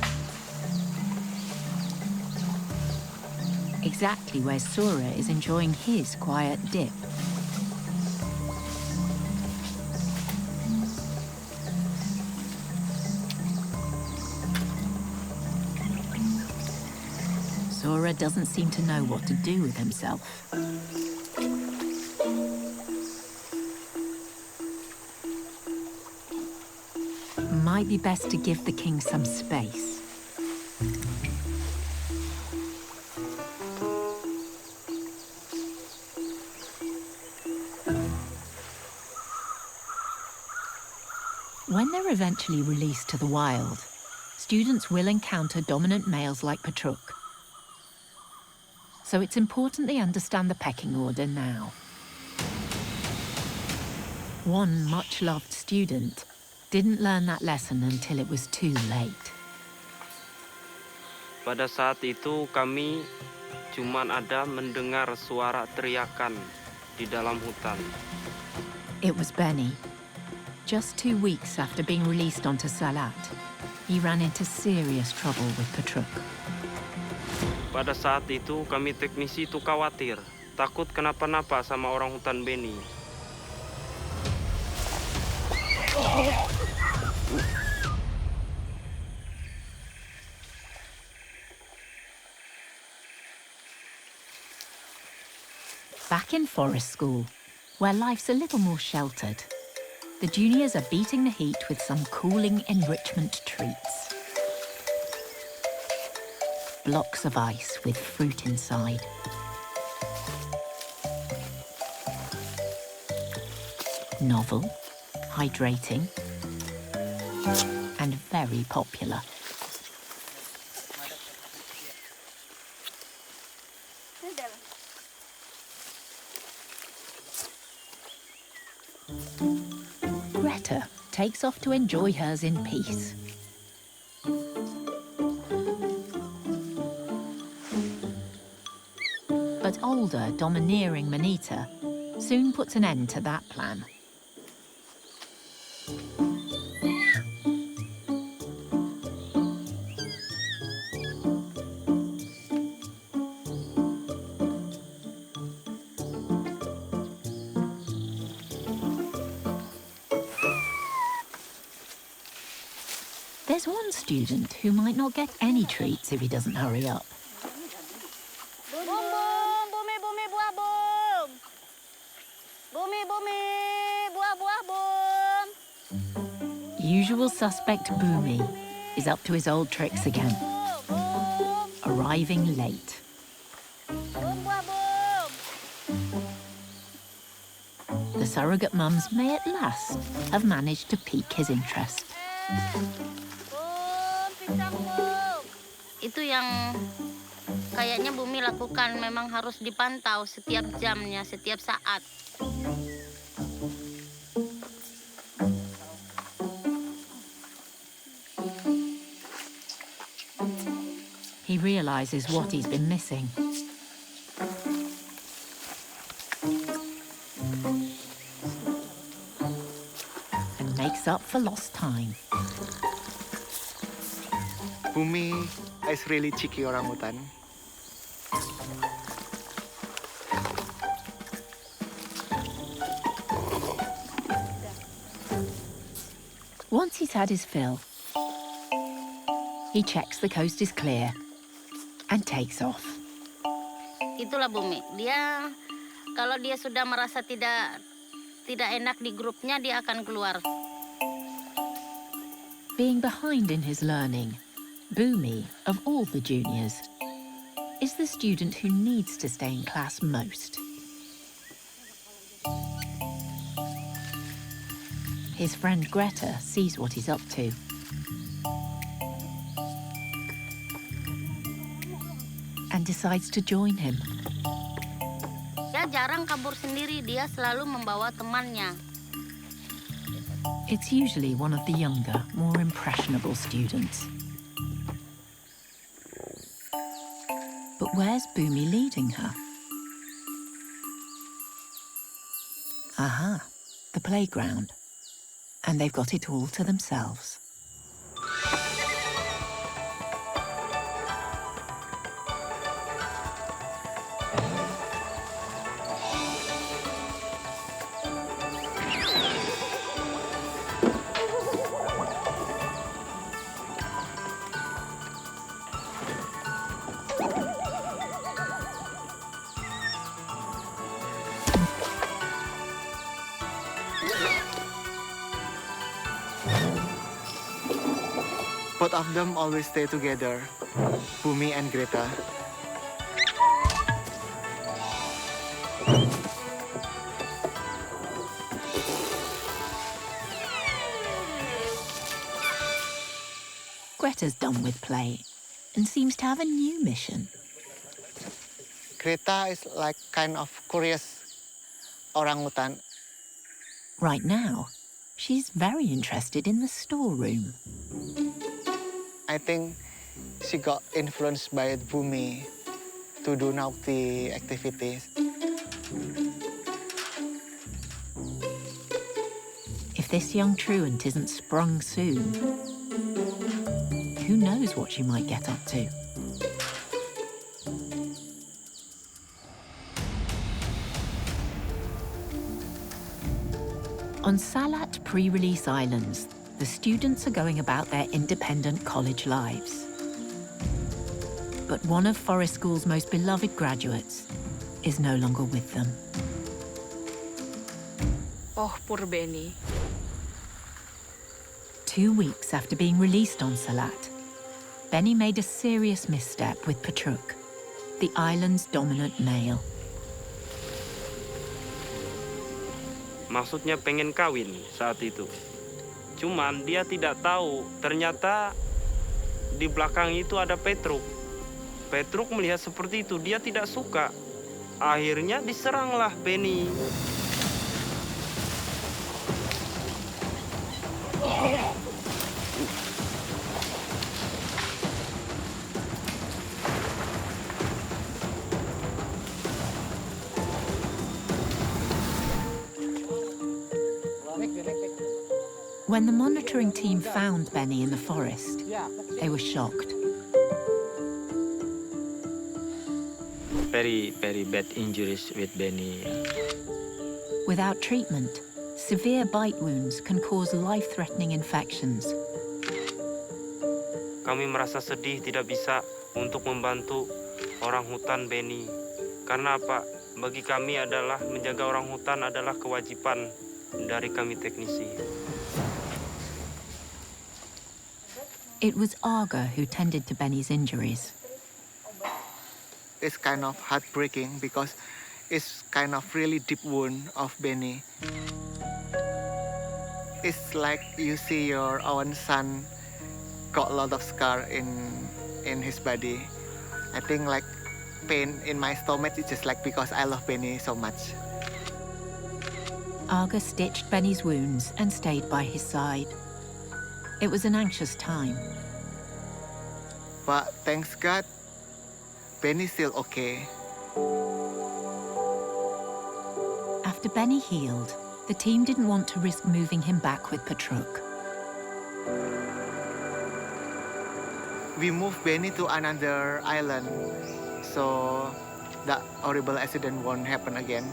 A: Exactly where Sura is enjoying his quiet dip. Sura doesn't seem to know what to do with himself. Might be best to give the king some space. When they're eventually released to the wild, students will encounter dominant males like Petruk. So it's important they understand the pecking order now. One much-loved student didn't learn that lesson until it was too late.
I: Pada saat itu kami cuman ada mendengar suara teriakan di dalam hutan.
A: It was Beni. Just 2 weeks after being released onto Salat, he ran into serious trouble with Petruk.
I: Pada saat itu kami teknisi itu khawatir, takut kenapa-napa sama orang hutan Beni.
A: Back in forest school, where life's a little more sheltered, the juniors are beating the heat with some cooling enrichment treats. Blocks of ice with fruit inside. Novel, hydrating, and very popular. Greta takes off to enjoy hers in peace. But older, domineering Manita soon puts an end to that plan. There's one student who might not get any treats if he doesn't hurry up.
B: Boom, boom, Boomy, Boomy, buah, boom. Boomy, Boomy, buah, buah, boom.
A: Usual suspect Boomy is up to his old tricks again, arriving late.
B: Boom, buah, boom.
A: The surrogate mums may at last have managed to pique his interest.
B: Boom, pisang, boom. Itu yang kayaknya Bumi lakukan, memang harus dipantau setiap jamnya, setiap saat.
A: He realizes what he's been missing. And makes up for lost time.
F: Bumi is really cheeky orangutan.
A: Once he's had his fill, he checks the coast is clear and takes off.
B: Itulah Bumi. Dia kalau dia sudah merasa tidak enak di grupnya, dia akan keluar.
A: Being behind in his learning, Boomy, of all the juniors, is the student who needs to stay in class most. His friend Greta sees what he's up to. And decides to join him.
B: Dia jarang kabur sendiri, dia selalu membawa temannya.
A: It's usually one of the younger, more impressionable students. But where's Boomy leading her? Aha, the playground. And they've got it all to themselves.
F: Both of them always stay together, Bumi and Greta.
A: Greta's done with play and seems to have a new mission.
F: Greta is like kind of curious orangutan.
A: Right now, she's very interested in the storeroom.
F: I think she got influenced by Bumi to do naughty activities.
A: If this young truant isn't sprung soon, who knows what she might get up to? On Salat pre-release islands, the students are going about their independent college lives. But one of Forest School's most beloved graduates is no longer with them.
C: Oh, poor Beni.
A: 2 weeks after being released on Salat, Beni made a serious misstep with Petruk, the island's dominant male.
I: Maksudnya pengen kawin saat itu. Cuman dia tidak tahu, ternyata di belakang itu ada Petruk. Petruk melihat seperti itu, dia tidak suka. Akhirnya diseranglah Beni.
A: When the monitoring team found Beni in the forest, they were shocked.
H: Very, very bad injuries with Beni.
A: Without treatment, severe bite wounds can cause life-threatening infections.
I: Kami merasa sedih tidak bisa untuk membantu orang hutan Beni. Karena apa? Bagi kami adalah menjaga orang hutan adalah kewajiban dari kami teknisi.
A: It was Aga who tended to Beni's injuries.
F: It's kind of heartbreaking because it's kind of really deep wound of Beni. It's like you see your own son got a lot of scar in his body. I think like pain in my stomach is just like because I love Beni so much.
A: Aga stitched Beni's wounds and stayed by his side. It was an anxious time.
F: But thanks God, Beni's still okay.
A: After Beni healed, the team didn't want to risk moving him back with Petruk.
F: We moved Beni to another island, so that horrible accident won't happen again.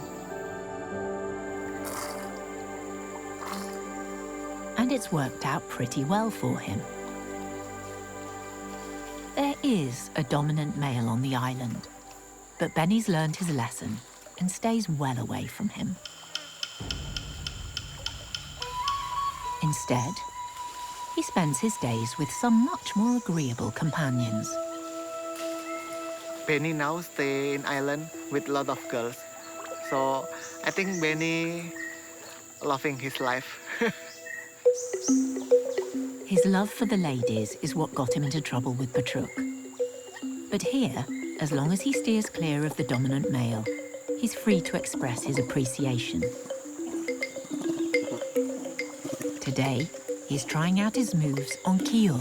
A: And it's worked out pretty well for him. There is a dominant male on the island, but Beni's learned his lesson and stays well away from him. Instead, he spends his days with some much more agreeable companions.
F: Beni now stay in island with a lot of girls, so I think Beni loving his life.
A: His love for the ladies is what got him into trouble with Petruk. But here, as long as he steers clear of the dominant male, he's free to express his appreciation. Today, he's trying out his moves on Kyo.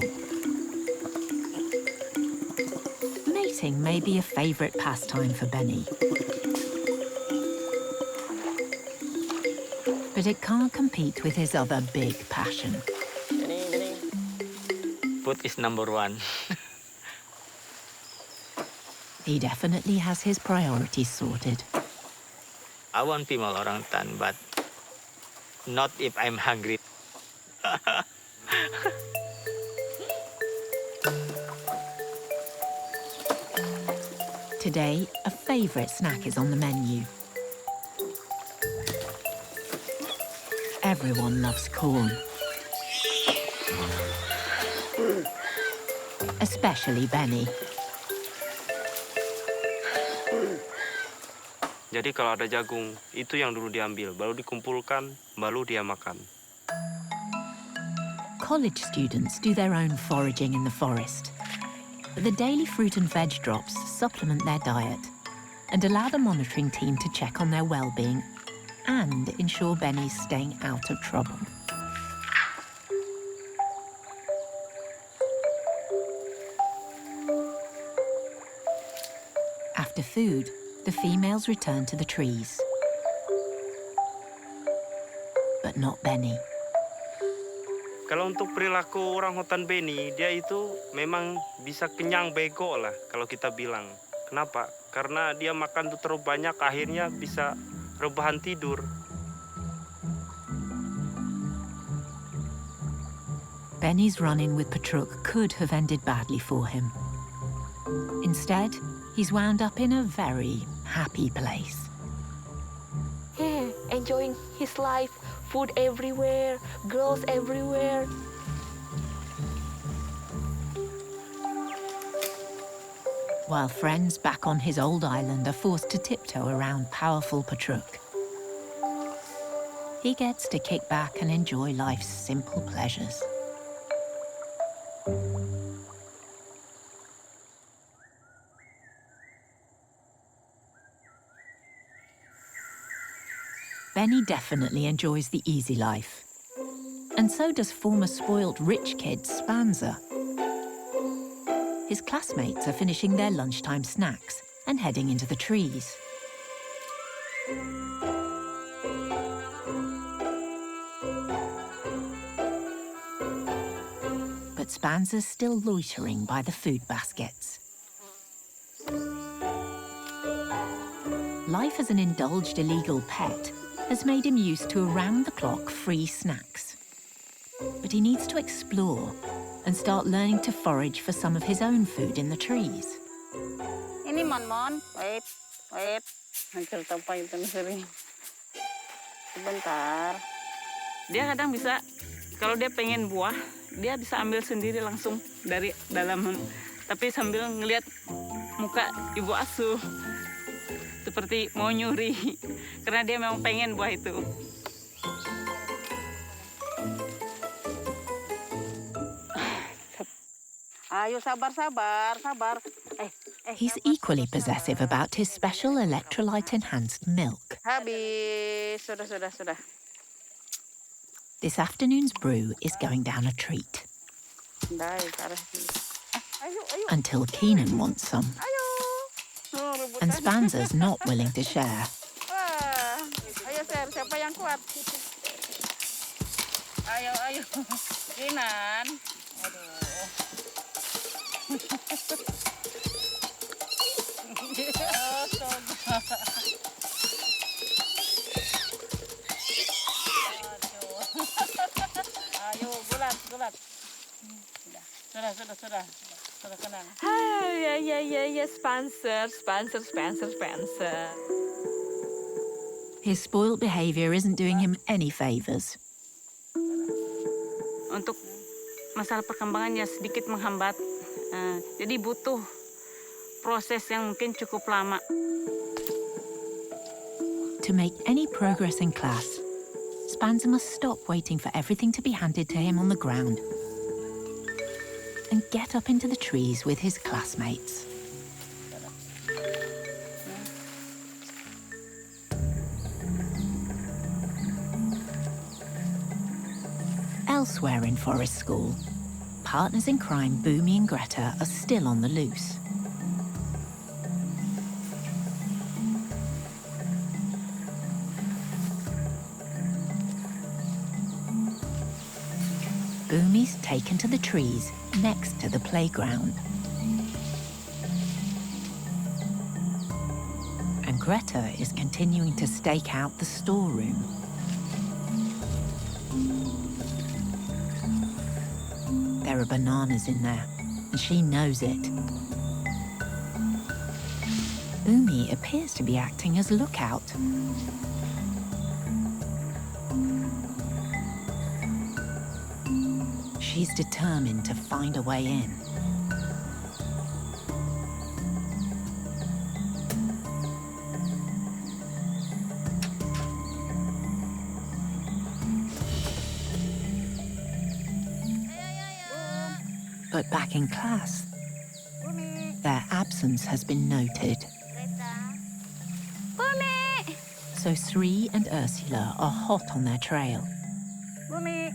A: Mating may be a favorite pastime for Beni. But it can't compete with his other big passion.
H: Food is number one.
A: He definitely has his priorities sorted.
H: I want female orangutan, but not if I'm hungry.
A: Today, a favorite snack is on the menu. Everyone loves corn. Especially Beni.
I: Jadi kalau ada jagung, itu yang dulu diambil, baru dikumpulkan, baru dia makan.
A: College students do their own foraging in the forest. But the daily fruit and veg drops supplement their diet and allow the monitoring team to check on their well-being and ensure Beni's staying out of trouble. After food, the females return to the trees. But not Beni.
I: Kalau untuk perilaku orang hutan Beni, dia itu memang bisa kenyang bego lah kalau kita bilang. Kenapa? Karena dia makan tuh terlalu banyak, akhirnya bisa rebahan tidur.
A: Beni's run-in with Petruk could have ended badly for him. Instead, he's wound up in a very happy place.
C: Yeah, enjoying his life, food everywhere, girls everywhere.
A: While friends back on his old island are forced to tiptoe around powerful Petruk. he gets to kick back and enjoy life's simple pleasures. Beni definitely enjoys the easy life. And so does former spoilt rich kid Spanser. His classmates are finishing their lunchtime snacks and heading into the trees. But Spanser's still loitering by the food baskets. Life as an indulged illegal pet has made him used to around-the-clock free snacks. But he needs to explore and start learning to forage for some of his own food in the trees.
D: Ini Mon, wait. Hancur tapai itu Nursery. Sebentar. Dia kadang bisa, kalau dia pengen buah, dia bisa ambil sendiri langsung dari dalam, tapi sambil ngelihat muka ibu asuh. Seperti mau nyuri, karena dia memang pengen buah itu. Ayo sabar.
A: He's equally possessive about his special electrolyte-enhanced milk.
D: Habis, sudah.
A: This afternoon's brew is going down a treat. Until Kenan wants some. And Spanser's not willing to share.
D: Ayo share, siapa yang kuat? Ayo, Kenan. Ayo, bulat. Sudah tenang.
C: Yeah, Spanser.
A: His spoilt behaviour isn't doing him any favours.
D: Untuk masalah perkembangannya sedikit menghambat, jadi butuh proses yang mungkin cukup lama.
A: To make any progress in class, Spanser must stop waiting for everything to be handed to him on the ground and get up into the trees with his classmates. Elsewhere in Forest School, partners in crime Boomy and Greta are still on the loose. Boomy's taken to the trees next to the playground. And Greta is continuing to stake out the storeroom. There are bananas in there, and she knows it. Boomy appears to be acting as lookout. She's determined to find a way in. But back in class, their absence has been noted.
B: Boomy!
A: So Sri and Ursula are hot on their trail.
D: Bumi.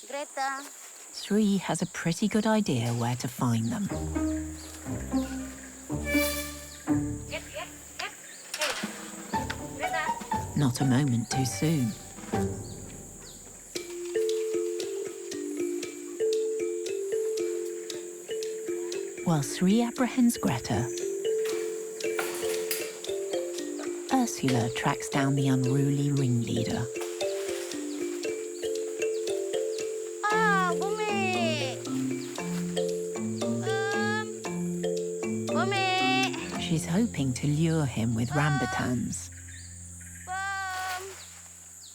B: Greta.
A: Sri has a pretty good idea where to find them. Not a moment too soon. While Sri apprehends Greta, Ursula tracks down the unruly ringleader.
B: Boomy! Boomy!
A: She's hoping to lure him with rambutans.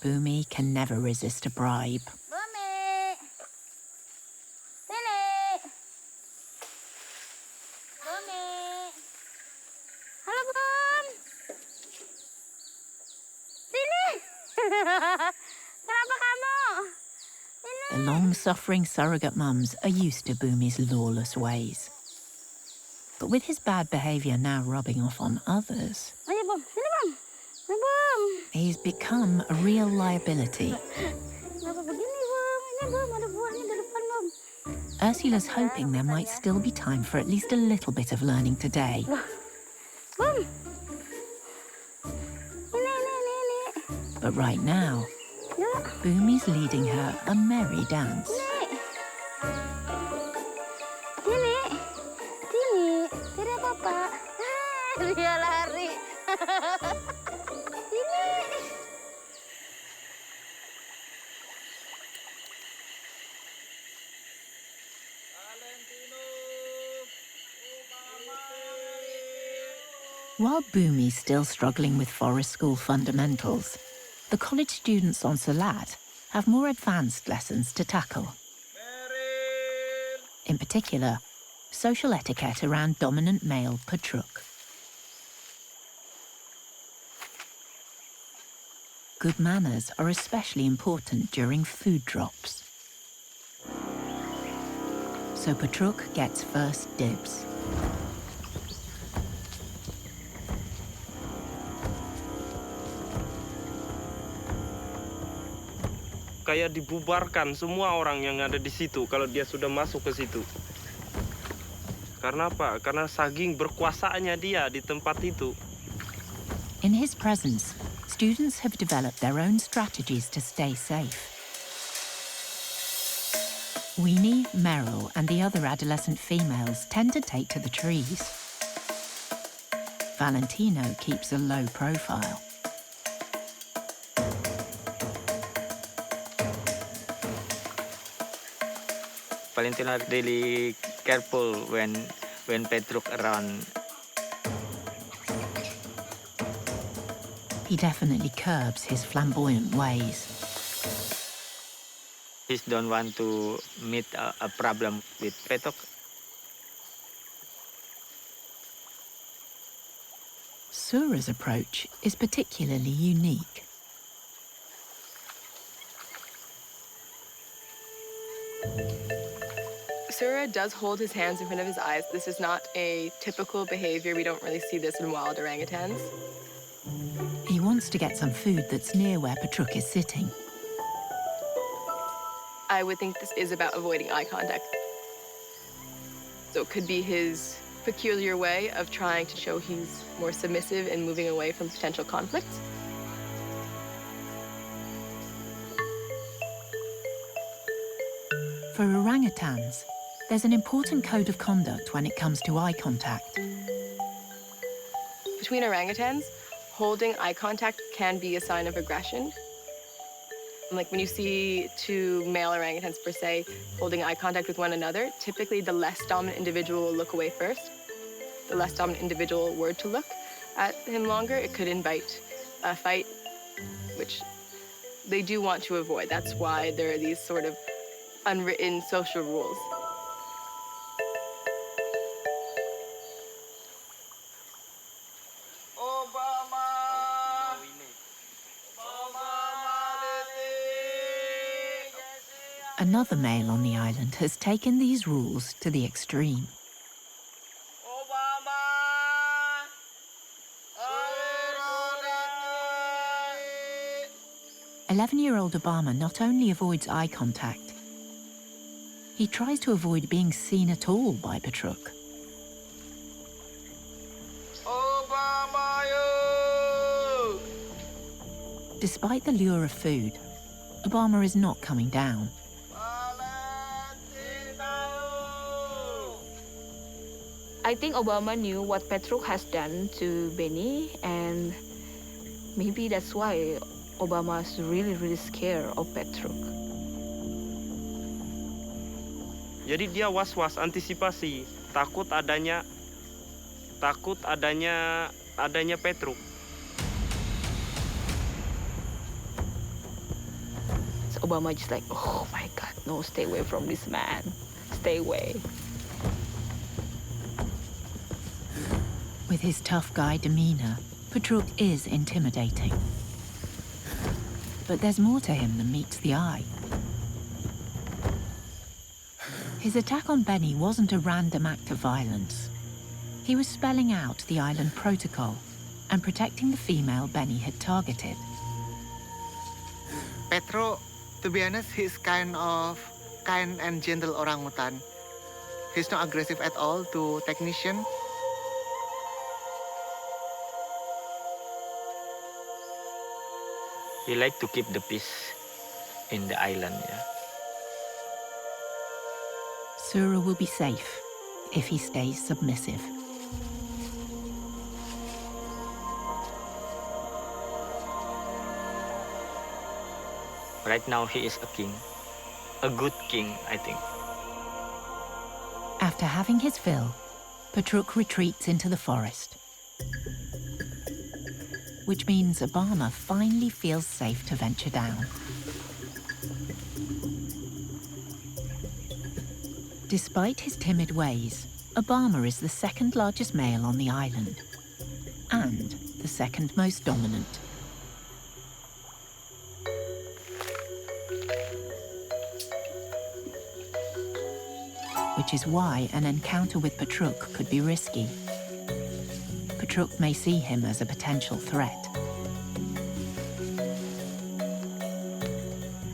A: Boomy can never resist a bribe.
B: Boomy! Sini! Boomy! Kenapa kamu?
A: The long-suffering surrogate mums are used to Boomy's lawless ways. But with his bad behaviour now rubbing off on others,
B: Ayo, Bum. Sini, Bum. Ayo, Bum.
A: he's become a real liability.
B: Kenapa begini, Bum? Ini, Bum. Ada buahnya di depan, Bum.
A: Ursula's hoping there might still be time for at least a little bit of learning today.
B: Bum. Ini.
A: But right now,
B: Ya.
A: Boomy's leading her a merry dance.
B: Sini. Tidak apa-apa. Dia lari. Sini.
A: While Boomy's still struggling with forest school fundamentals, the college students on Salat have more advanced lessons to tackle. In particular, social etiquette around dominant male Petruk. Good manners are especially important during food drops. So Petruk gets first dibs.
I: Kayak dibubarkan semua orang yang ada di situ kalau dia sudah masuk ke situ. Karena apa? Karena saking berkuasanya dia di tempat itu.
A: In his presence, students have developed their own strategies to stay safe. Weenie, Meryl, and the other adolescent females tend to take to the trees. Valentino keeps a low profile.
H: Valentino really careful when Petruk around.
A: He definitely curbs his flamboyant ways.
H: He don't want to meet a problem with Petruk.
A: Sura's approach is particularly unique.
M: Sura does hold his hands in front of his eyes. This is not a typical behavior. We don't really see this in wild orangutans.
A: He wants to get some food that's near where Petruk is sitting.
M: I would think this is about avoiding eye contact. So it could be his peculiar way of trying to show he's more submissive and moving away from potential conflict.
A: For orangutans, there's an important code of conduct when it comes to eye contact.
M: Between orangutans, holding eye contact can be a sign of aggression. Like when you see two male orangutans per se holding eye contact with one another, typically the less dominant individual will look away first. The less dominant individual were to look at him longer, it could invite a fight, which they do want to avoid. That's why there are these sort of unwritten social rules.
A: Another male on the island has taken these rules to the extreme. 11-year-old Obama not only avoids eye contact, he tries to avoid being seen at all by Petruk. Despite the lure of food, Obama is not coming down.
C: I think Obama knew what Petruk has done to Beni, and maybe that's why Obama's really scared of Petruk.
I: Jadi dia was-was, antisipasi, takut adanya Petruk.
C: So Obama just like, oh my God, no, stay away from this man, stay away.
A: With his tough guy demeanor, Petruk is intimidating. But there's more to him than meets the eye. His attack on Beni wasn't a random act of violence. He was spelling out the island protocol and protecting the female Beni had targeted.
F: Petruk, to be honest, he's kind and gentle orangutan. He's not aggressive at all to technician.
H: He like to keep the peace in the island, yeah.
A: Sura will be safe if he stays submissive.
H: Right now he is a king, a good king, I think.
A: After having his fill, Petruk retreats into the forest, which means Obama finally feels safe to venture down. Despite his timid ways, Obama is the second largest male on the island and the second most dominant. Which is why an encounter with Petruk could be risky. Petruk may see him as a potential threat.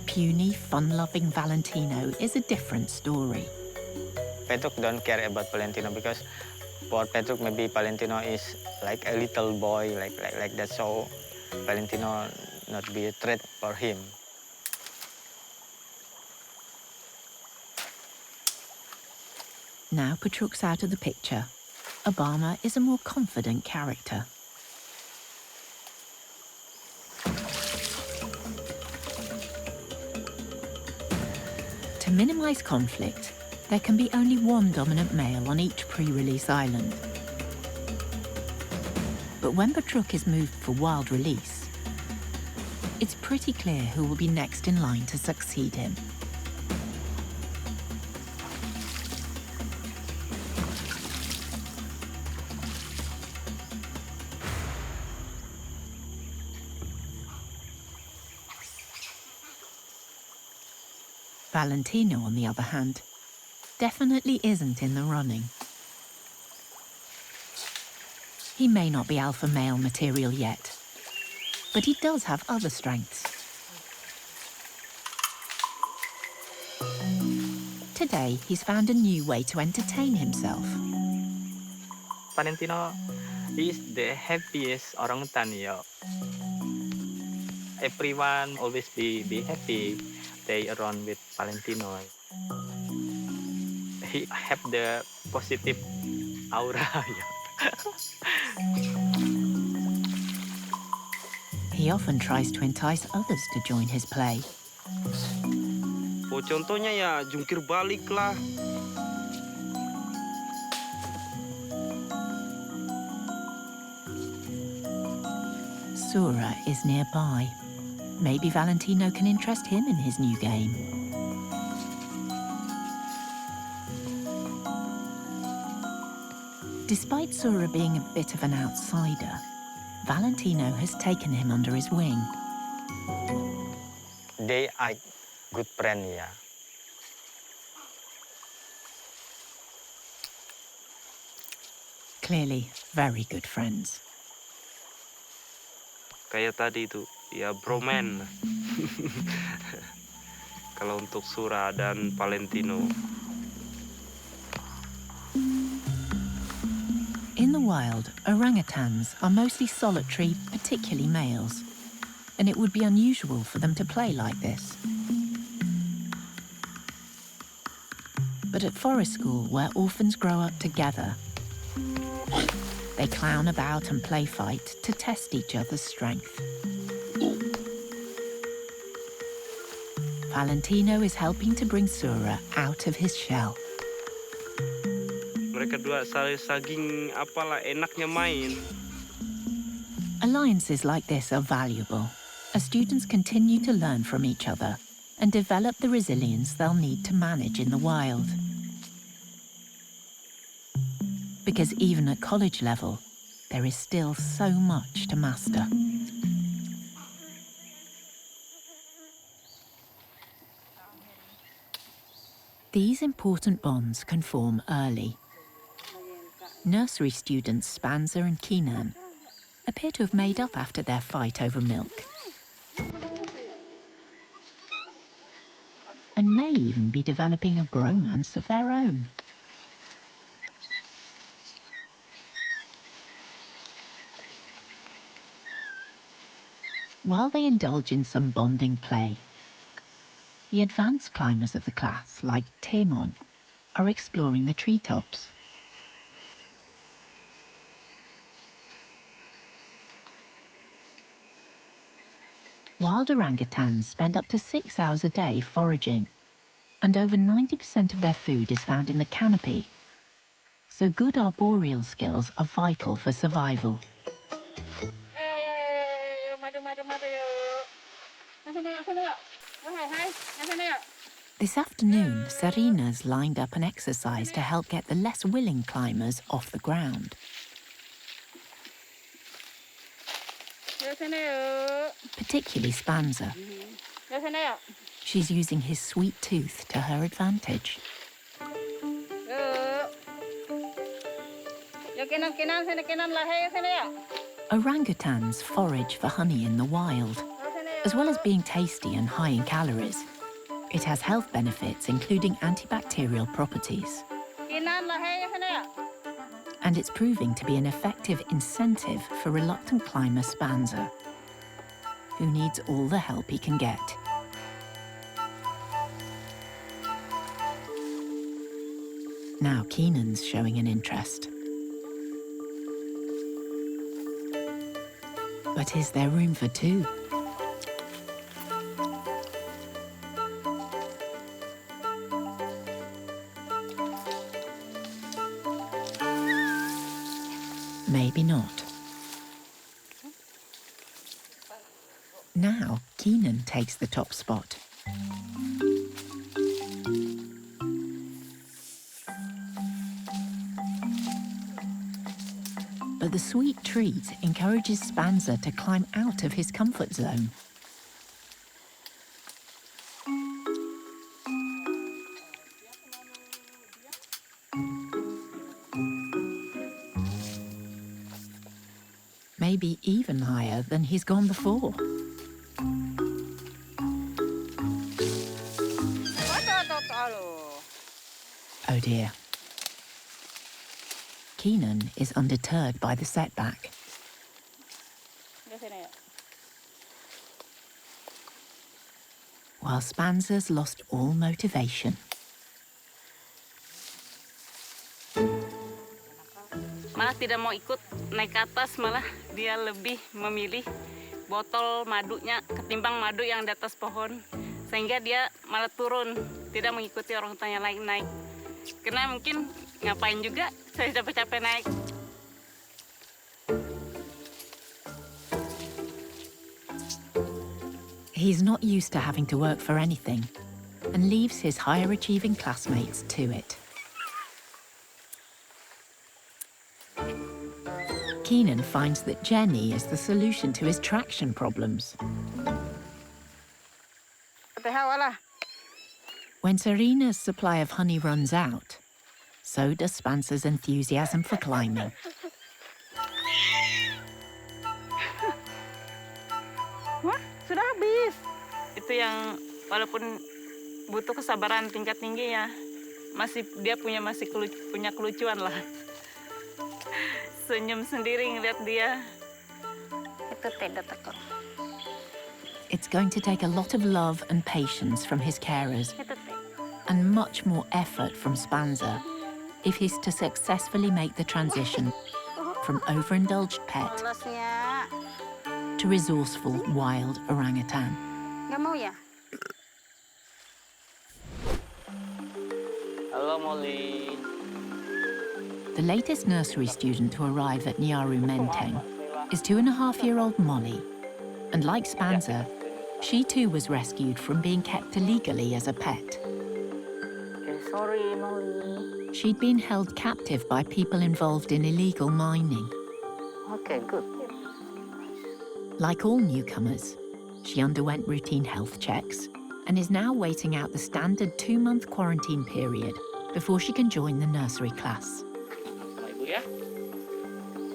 A: Puny, fun-loving Valentino is a different story.
H: Petruk don't care about Valentino because for Petruk maybe Valentino is like a little boy, like that, so Valentino not be a threat for him.
A: Now Petruk's out of the picture, Obama is a more confident character. To minimize conflict, there can be only one dominant male on each pre-release island. But when Petruk is moved for wild release, it's pretty clear who will be next in line to succeed him. Valentino, on the other hand, definitely isn't in the running. He may not be alpha male material yet, but he does have other strengths. Today, he's found a new way to entertain himself.
H: Valentino is the happiest orangutan, yeah. Everyone always be happy. They around with Valentino. He have the positive aura.
A: He often tries to entice others to join his play.
I: Oh, contohnya ya jungkir balik lah.
A: Sura is nearby. Maybe Valentino can interest him in his new game. Despite Sura being a bit of an outsider, Valentino has taken him under his wing.
H: They are good friends, yeah.
A: Clearly, very good friends.
I: Kayak tadi itu, ya broman. Kalau untuk Sura dan Valentino.
A: In the wild, orangutans are mostly solitary, particularly males, and it would be unusual for them to play like this. But at forest school, where orphans grow up together, they clown about and play fight to test each other's strength. Valentino is helping to bring Sura out of his shell.
I: Mereka dua saking apalah enaknya main.
A: Alliances like this are valuable, as students continue to learn from each other and develop the resilience they'll need to manage in the wild. Because even at college level, there is still so much to master. These important bonds can form early. Nursery students Spanser and Kenan appear to have made up after their fight over milk, and may even be developing a bromance of their own. While they indulge in some bonding play, the advanced climbers of the class, like Timon, are exploring the treetops. Wild orangutans spend up to 6 hours a day foraging, and over 90% of their food is found in the canopy. So good arboreal skills are vital for survival. This afternoon, Sarina's lined up an exercise to help get the less willing climbers off the ground. Particularly Spanser. She's using his sweet tooth to her advantage. Orangutans forage for honey in the wild. As well as being tasty and high in calories, it has health benefits including antibacterial properties. And it's proving to be an effective incentive for reluctant climber Spanser, who needs all the help he can get. Now Kenan's showing an interest. But is there room for two? Maybe not. Now, Kenan takes the top spot. But the sweet treat encourages Spanser to climb out of his comfort zone. Maybe even higher than he's gone before. Oh dear. Kenan is undeterred by the setback. While Spanser's lost all motivation.
D: Malah tidak mau ikut naik ke atas, malah dia lebih memilih botol madunya ketimbang madu yang di atas pohon. Sehingga dia malah turun, tidak mengikuti orang tuanya naik-naik. Karena mungkin ngapain juga saya capek-capek naik.
A: He's not used to having to work for anything and leaves his higher achieving classmates to it. Kenan finds that Jenny is the solution to his traction problems. When Serena's supply of honey runs out, so does Spanser's enthusiasm for climbing.
D: Wah, sudah habis. Itu yang walaupun butuh kesabaran tingkat tinggi ya, dia masih punya kelucuan lah. Senyum sendiri ngeliat dia.
B: Itu tidak tekuk.
A: It's going to take a lot of love and patience from his carers, and much more effort from Spanser if he's to successfully make the transition from overindulged pet to resourceful wild orangutan.
B: Nggak mau ya?
H: Halo Molly.
A: The latest nursery student to arrive at Nyaru Menteng is 2.5-year-old Molly, and like Spanser, she too was rescued from being kept illegally as a pet.
H: Sorry, Molly.
A: She'd been held captive by people involved in illegal mining.
H: Okay, good.
A: Like all newcomers, she underwent routine health checks and is now waiting out the standard 2-month quarantine period before she can join the nursery class.
H: Sama ibu ya.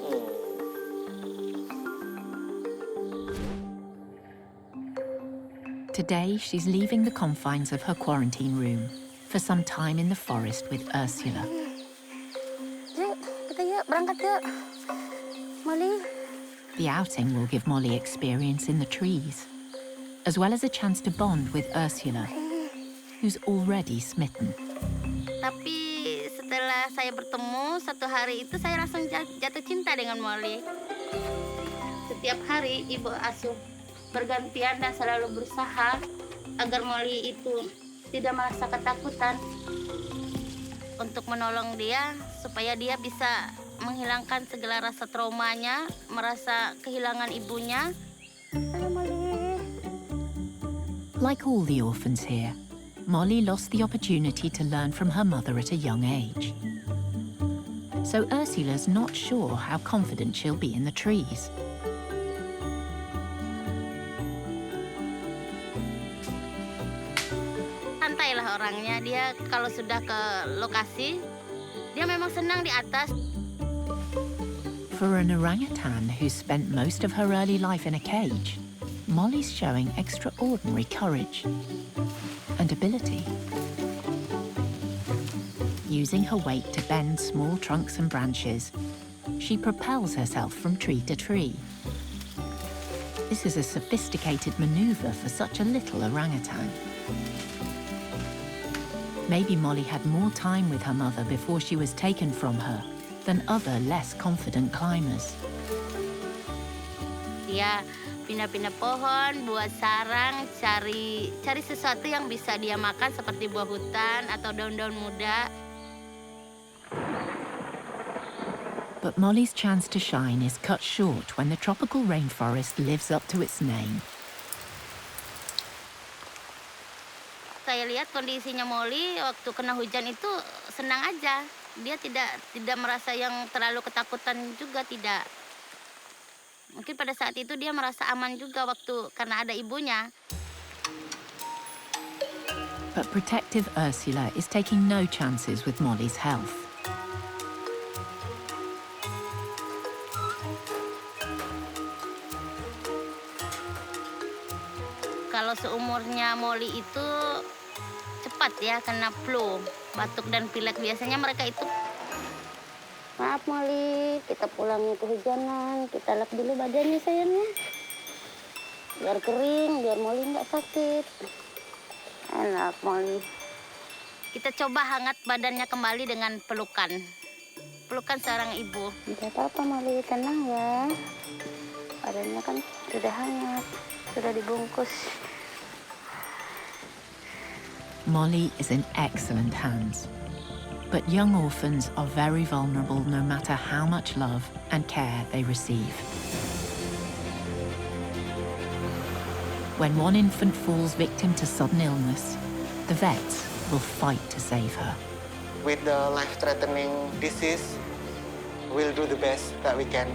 H: Oh.
A: Today, she's leaving the confines of her quarantine room for some time in the forest with Ursula.
B: Yuk, kita yuk, berangkat yuk. Molly.
A: The outing will give Molly experience in the trees, as well as a chance to bond with Ursula, who's already smitten.
B: Tapi setelah saya bertemu, satu hari itu saya langsung jatuh cinta dengan Molly. Setiap hari ibu asuh bergantian dan selalu berusaha agar Molly itu tidak merasa ketakutan untuk menolong dia supaya dia bisa menghilangkan segala rasa traumanya, merasa kehilangan ibunya. Halo Molly.
A: Like all the orphans here, Molly lost the opportunity to learn from her mother at a young age. So Ursula's not sure how confident she'll be in the trees.
B: Santailah orangnya, dia kalau sudah ke lokasi, dia memang senang di atas.
A: For an orangutan who's spent most of her early life in a cage, Molly's showing extraordinary courage and ability. Using her weight to bend small trunks and branches, she propels herself from tree to tree. This is a sophisticated maneuver for such a little orangutan. Maybe Molly had more time with her mother before she was taken from her than other less confident climbers.
B: Dia pindah-pindah pohon, buat sarang, cari sesuatu yang bisa dia makan seperti buah hutan atau daun-daun muda.
A: But Molly's chance to shine is cut short when the tropical rainforest lives up to its name.
B: Saya lihat kondisinya Molly waktu kena hujan itu senang aja. Dia tidak merasa yang terlalu ketakutan juga, tidak. Mungkin pada saat itu dia merasa aman juga karena ada ibunya.
A: But protective Ursula is taking no chances with Molly's health.
B: Kalau seumurnya Molly itu cepat ya kena flu, batuk dan pilek. Biasanya mereka itu, maaf Molly, kita pulangnya kehujanan, kita lap dulu badannya sayangnya. Biar kering, biar Molly nggak sakit. Enak Molly. Kita coba hangat badannya kembali dengan pelukan. Pelukan seorang ibu. Tidak apa-apa Molly, tenang ya. Badannya kan sudah hangat, sudah dibungkus.
A: Molly is in excellent hands. But young orphans are very vulnerable no matter how much love and care they receive. When one infant falls victim to sudden illness, the vets will fight to save her.
F: With the life-threatening disease, we'll do the best that we can